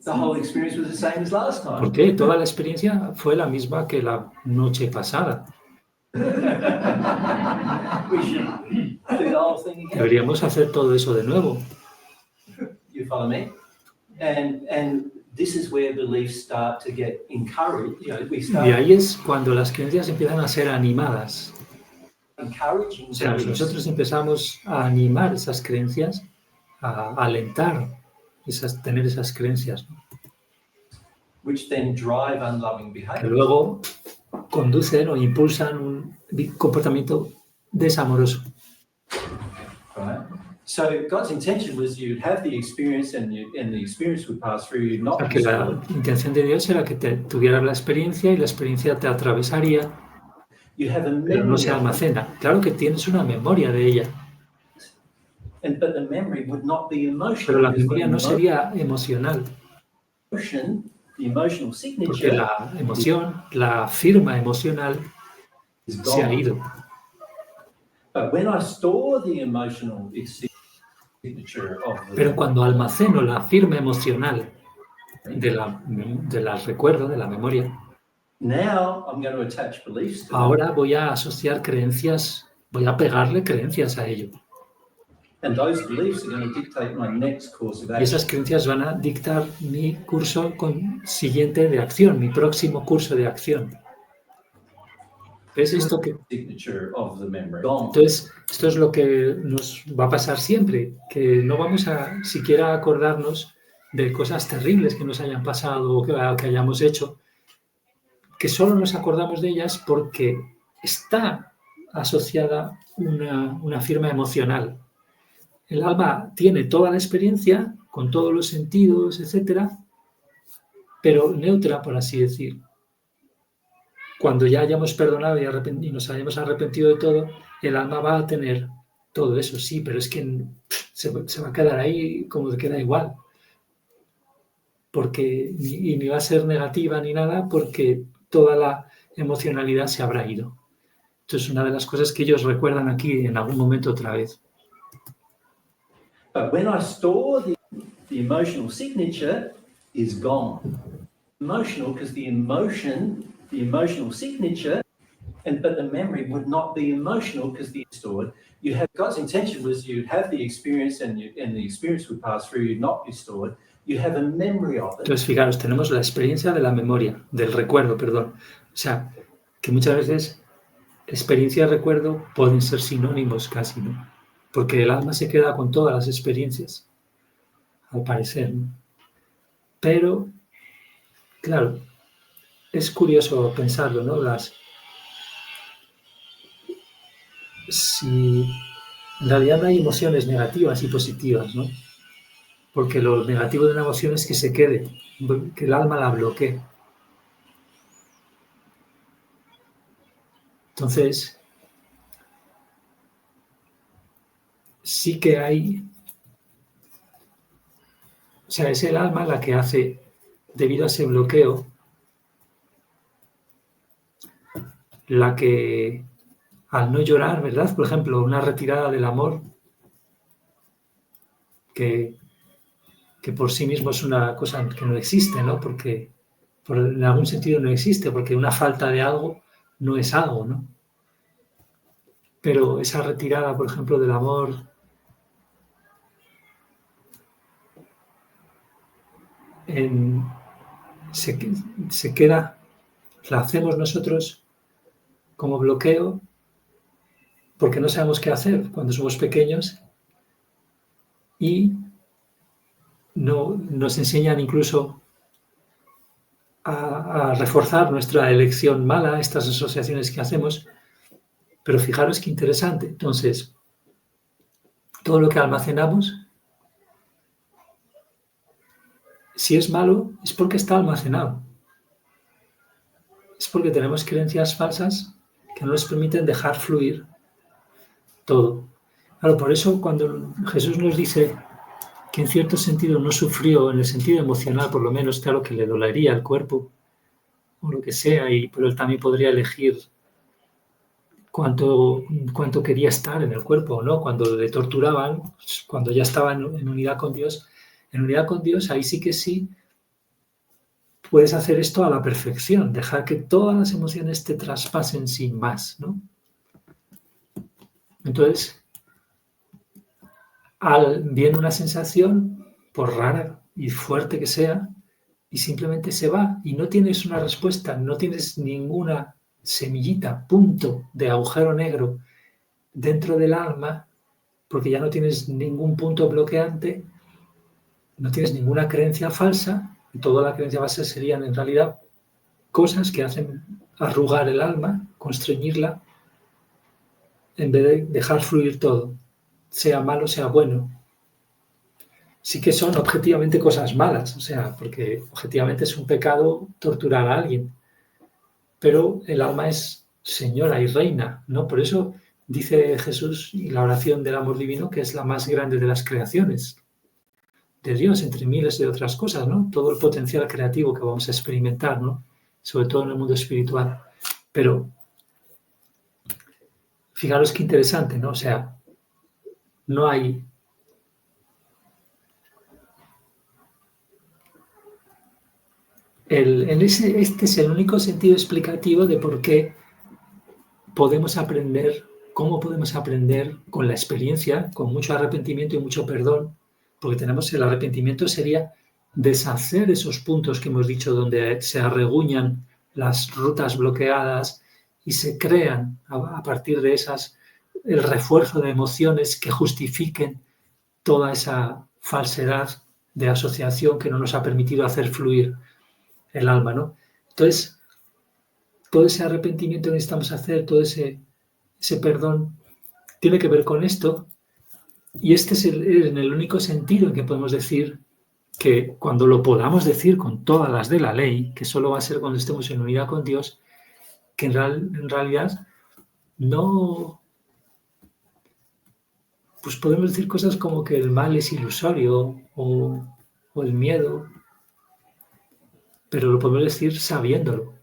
the whole experience was the same as last ¿Por time. qué? Toda la experiencia fue la misma que la noche pasada. We should do the whole thing again. Deberíamos hacer todo eso de nuevo. You follow me? And this is where beliefs start to get encouraged. You know, we Y start ahí es cuando las creencias empiezan a ser animadas. encouraging O sea, beliefs, nosotros empezamos a animar esas creencias, a alentar tener esas creencias, ¿no? which then drive unloving Que behavior. luego conducen o impulsan un comportamiento desamoroso. Right? So God's intention was you'd have the experience and the experience would pass through you, O not sea, be que la destroyed. intención de Dios era que tuvieras la experiencia y la experiencia te atravesaría, You have a pero no memory se of it, almacena. Claro que tienes una memoria de ella, but the memory would not be emotional. pero la because memoria no sería emocional, the emotional porque signature la emoción, la firma emocional is se ha gone. ido. But when I store the emotional signature of Pero the cuando almaceno la firma emocional del recuerdo, de la memoria, now I'm going to attach beliefs to it. ahora voy a asociar creencias, voy a pegarle creencias a ello. And those beliefs are going to dictate my next course of Y esas action. creencias van a dictar mi curso siguiente de acción, mi próximo curso de acción. ¿Ves esto que? Signature of the memory gone. Entonces, esto es lo que nos va a pasar siempre, que no vamos a siquiera acordarnos de cosas terribles que nos hayan pasado o que hayamos hecho, que solo nos acordamos de ellas porque está asociada una firma emocional. El alma tiene toda la experiencia, con todos los sentidos, etcétera, pero neutra, por así decir. Cuando ya hayamos perdonado y nos hayamos arrepentido de todo, el alma va a tener todo eso, sí, pero es que se va a quedar ahí como que queda igual. Porque ni va a ser negativa ni nada, porque toda la emocionalidad se habrá ido. Esto es una de las cosas que ellos recuerdan aquí en algún momento otra vez. But when I store the emotional signature is gone. Emotional because the emotional signature, but the memory would not be emotional because the stored. You have God's intention was you'd have the experience and the experience would pass through, you'd not be stored. You have a memory of it. Entonces, fijaros, tenemos la experiencia de la memoria, del recuerdo, perdón. O sea, que muchas veces experiencia y recuerdo pueden ser sinónimos casi, ¿no? Porque el alma se queda con todas las experiencias, al parecer, ¿no? Pero, claro, es curioso pensarlo, ¿no? Si en realidad no hay emociones negativas y positivas, ¿no? Porque lo negativo de una emoción es que se quede, que el alma la bloquee. Entonces, sí que hay, o sea, es el alma la que hace, debido a ese bloqueo, la que al no llorar, ¿verdad? Por ejemplo, una retirada del amor, que por sí mismo es una cosa que no existe, ¿no? Porque en algún sentido no existe, porque una falta de algo no es algo, ¿no? Pero esa retirada, por ejemplo, del amor se queda, la hacemos nosotros como bloqueo porque no sabemos qué hacer cuando somos pequeños y no, nos enseñan incluso a reforzar nuestra elección mala, estas asociaciones que hacemos. Pero fijaros qué interesante. Entonces, todo lo que almacenamos, si es malo, es porque está almacenado. Es porque tenemos creencias falsas que no nos permiten dejar fluir todo. Claro, por eso cuando Jesús nos dice que en cierto sentido no sufrió, en el sentido emocional por lo menos, claro que le dolería el cuerpo o lo que sea, pero él también podría elegir cuánto quería estar en el cuerpo, ¿no? Cuando le torturaban, cuando ya estaba en unidad con Dios, ahí sí que sí puedes hacer esto a la perfección, dejar que todas las emociones te traspasen sin más, ¿no? Entonces, viene una sensación, por rara y fuerte que sea, y simplemente se va, y no tienes una respuesta, no tienes ninguna semillita, punto de agujero negro dentro del alma, porque ya no tienes ningún punto bloqueante, no tienes ninguna creencia falsa, y toda la creencia falsa serían en realidad cosas que hacen arrugar el alma, constreñirla, en vez de dejar fluir todo, sea malo, sea bueno. Sí que son objetivamente cosas malas, o sea, porque objetivamente es un pecado torturar a alguien, pero el alma es señora y reina, ¿no? Por eso dice Jesús y la oración del amor divino que es la más grande de las creaciones de Dios, entre miles de otras cosas, ¿no? Todo el potencial creativo que vamos a experimentar, ¿no? Sobre todo en el mundo espiritual. Pero fijaros qué interesante, ¿no? O sea, no hay... Este es el único sentido explicativo de por qué podemos aprender, cómo podemos aprender con la experiencia, con mucho arrepentimiento y mucho perdón, porque tenemos el arrepentimiento sería deshacer esos puntos que hemos dicho donde se arreguñan las rutas bloqueadas y se crean a partir de esas el refuerzo de emociones que justifiquen toda esa falsedad de asociación que no nos ha permitido hacer fluir el alma, ¿no? Entonces, todo ese arrepentimiento que necesitamos hacer, todo ese perdón, tiene que ver con esto, y este es el único sentido en que podemos decir que cuando lo podamos decir con todas las de la ley, que solo va a ser cuando estemos en unidad con Dios, que en realidad no... Pues podemos decir cosas como que el mal es ilusorio o el miedo, pero lo podemos decir sabiéndolo,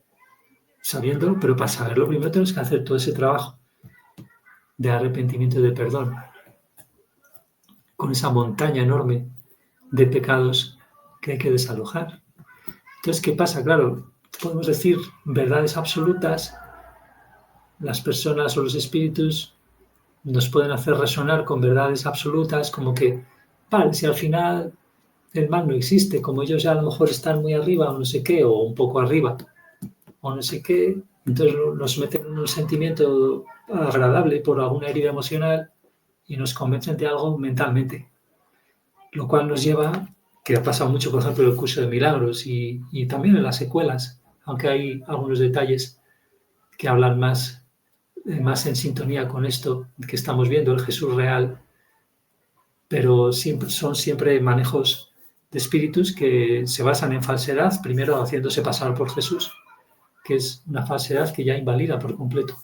pero para saberlo primero tenemos que hacer todo ese trabajo de arrepentimiento y de perdón, con esa montaña enorme de pecados que hay que desalojar. Entonces, ¿qué pasa? Claro, podemos decir verdades absolutas, las personas o los espíritus nos pueden hacer resonar con verdades absolutas, como que, vale, si al final el mal no existe, como ellos ya a lo mejor están muy arriba o no sé qué, o un poco arriba, o no sé qué, entonces nos meten en un sentimiento agradable por alguna herida emocional y nos convencen de algo mentalmente, lo cual nos lleva, que ha pasado mucho, por ejemplo, en el curso de milagros y también en las secuelas, aunque hay algunos detalles que hablan más en sintonía con esto que estamos viendo, el Jesús real, pero son siempre manejos de espíritus que se basan en falsedad, primero haciéndose pasar por Jesús, que es una falsedad que ya invalida por completo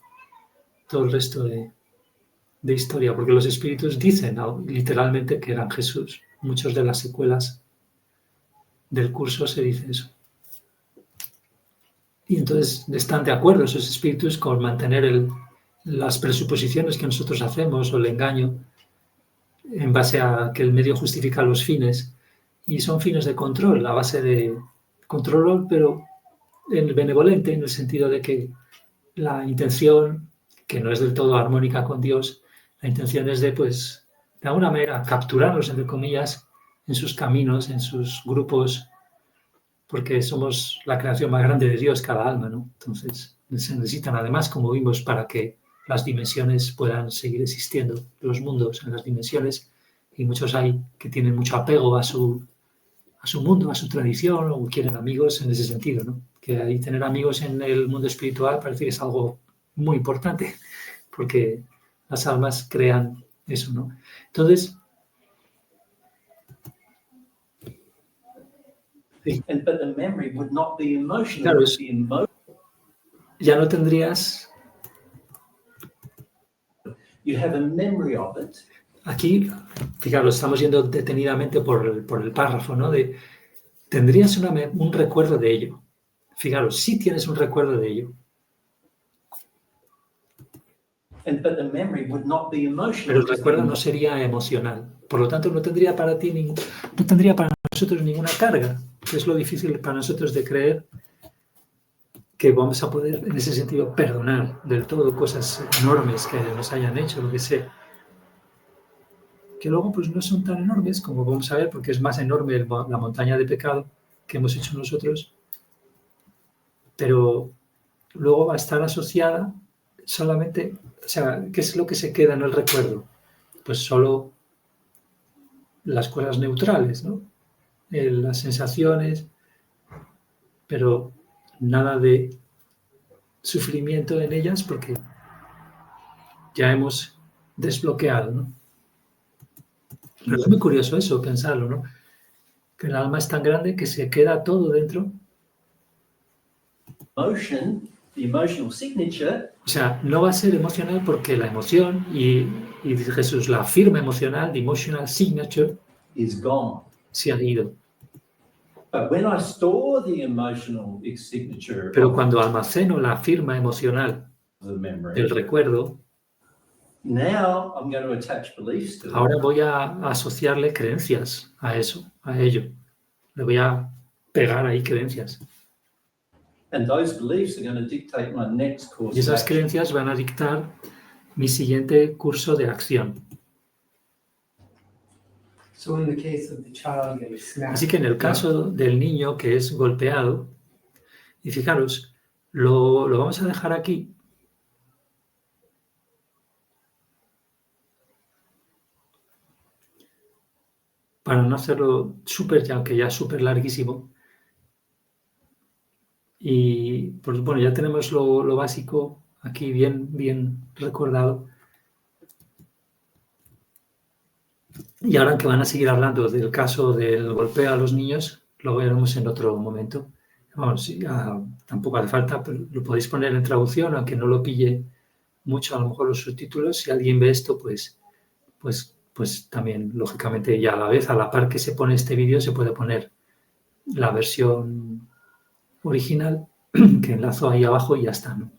todo el resto de historia, porque los espíritus dicen literalmente que eran Jesús. Muchas de las secuelas del curso se dice eso. Y entonces están de acuerdo esos espíritus con mantener las presuposiciones que nosotros hacemos o el engaño en base a que el medio justifica los fines, y son fines de control, a base de control, pero en benevolente, en el sentido de que la intención, que no es del todo armónica con Dios, la intención es de, pues, de alguna manera capturarlos, entre comillas, en sus caminos, en sus grupos, porque somos la creación más grande de Dios, cada alma, ¿no? Entonces, se necesitan además, como vimos, para que las dimensiones puedan seguir existiendo, los mundos en las dimensiones, y muchos hay que tienen mucho apego a su mundo, a su tradición, o quieren amigos en ese sentido, ¿no? Que ahí tener amigos en el mundo espiritual parece que es algo muy importante, porque las almas crean eso, ¿no? Entonces, But the memory would not be emotional. Claro, Because the ya no tendrías, you have a memory of it, aquí, fijaros, estamos yendo detenidamente por el párrafo, ¿no? Tendrías un recuerdo de ello. Fijaros, sí tienes un recuerdo de ello, but the memory would not be emotional. pero el because recuerdo the- no sería emocional. Por lo tanto, no tendría para nosotros ninguna carga, que es lo difícil para nosotros de creer que vamos a poder, en ese sentido, perdonar del todo cosas enormes que nos hayan hecho, lo que sea. Que luego pues no son tan enormes como vamos a ver, porque es más enorme la montaña de pecado que hemos hecho nosotros, pero luego va a estar asociada solamente, o sea, ¿qué es lo que se queda en el recuerdo? Pues solo las cosas neutrales, ¿no? Las sensaciones, pero nada de sufrimiento en ellas porque ya hemos desbloqueado, ¿no? Pero es muy curioso eso, pensarlo, ¿no? Que el alma es tan grande que se queda todo dentro. Emotion, the emotional signature, O sea, no va a ser emocional porque la emoción, y dice Jesús, la firma emocional, the emotional signature, is gone. se ha ido. But when I store the emotional signature Pero of cuando almaceno la firma emocional the memory, del recuerdo, now I'm going to attach beliefs to it. ahora voy a asociarle creencias a eso, a ello. Le voy a pegar ahí creencias. And those beliefs are going to dictate my next course Y of esas action. creencias van a dictar mi siguiente curso de acción. So in the case of the child getting smacked. Así que en el caso del niño que es golpeado, y fijaros, lo vamos a dejar aquí. Para no hacerlo súper, aunque ya es súper larguísimo. Y pues bueno, ya tenemos lo básico aquí bien recordado. Y ahora que van a seguir hablando del caso del golpeo a los niños, lo veremos en otro momento. Vamos, tampoco hace falta, pero lo podéis poner en traducción, aunque no lo pille mucho a lo mejor los subtítulos. Si alguien ve esto, pues también, lógicamente, ya a la vez, a la par que se pone este vídeo, se puede poner la versión original, que enlazo ahí abajo y ya está, ¿no?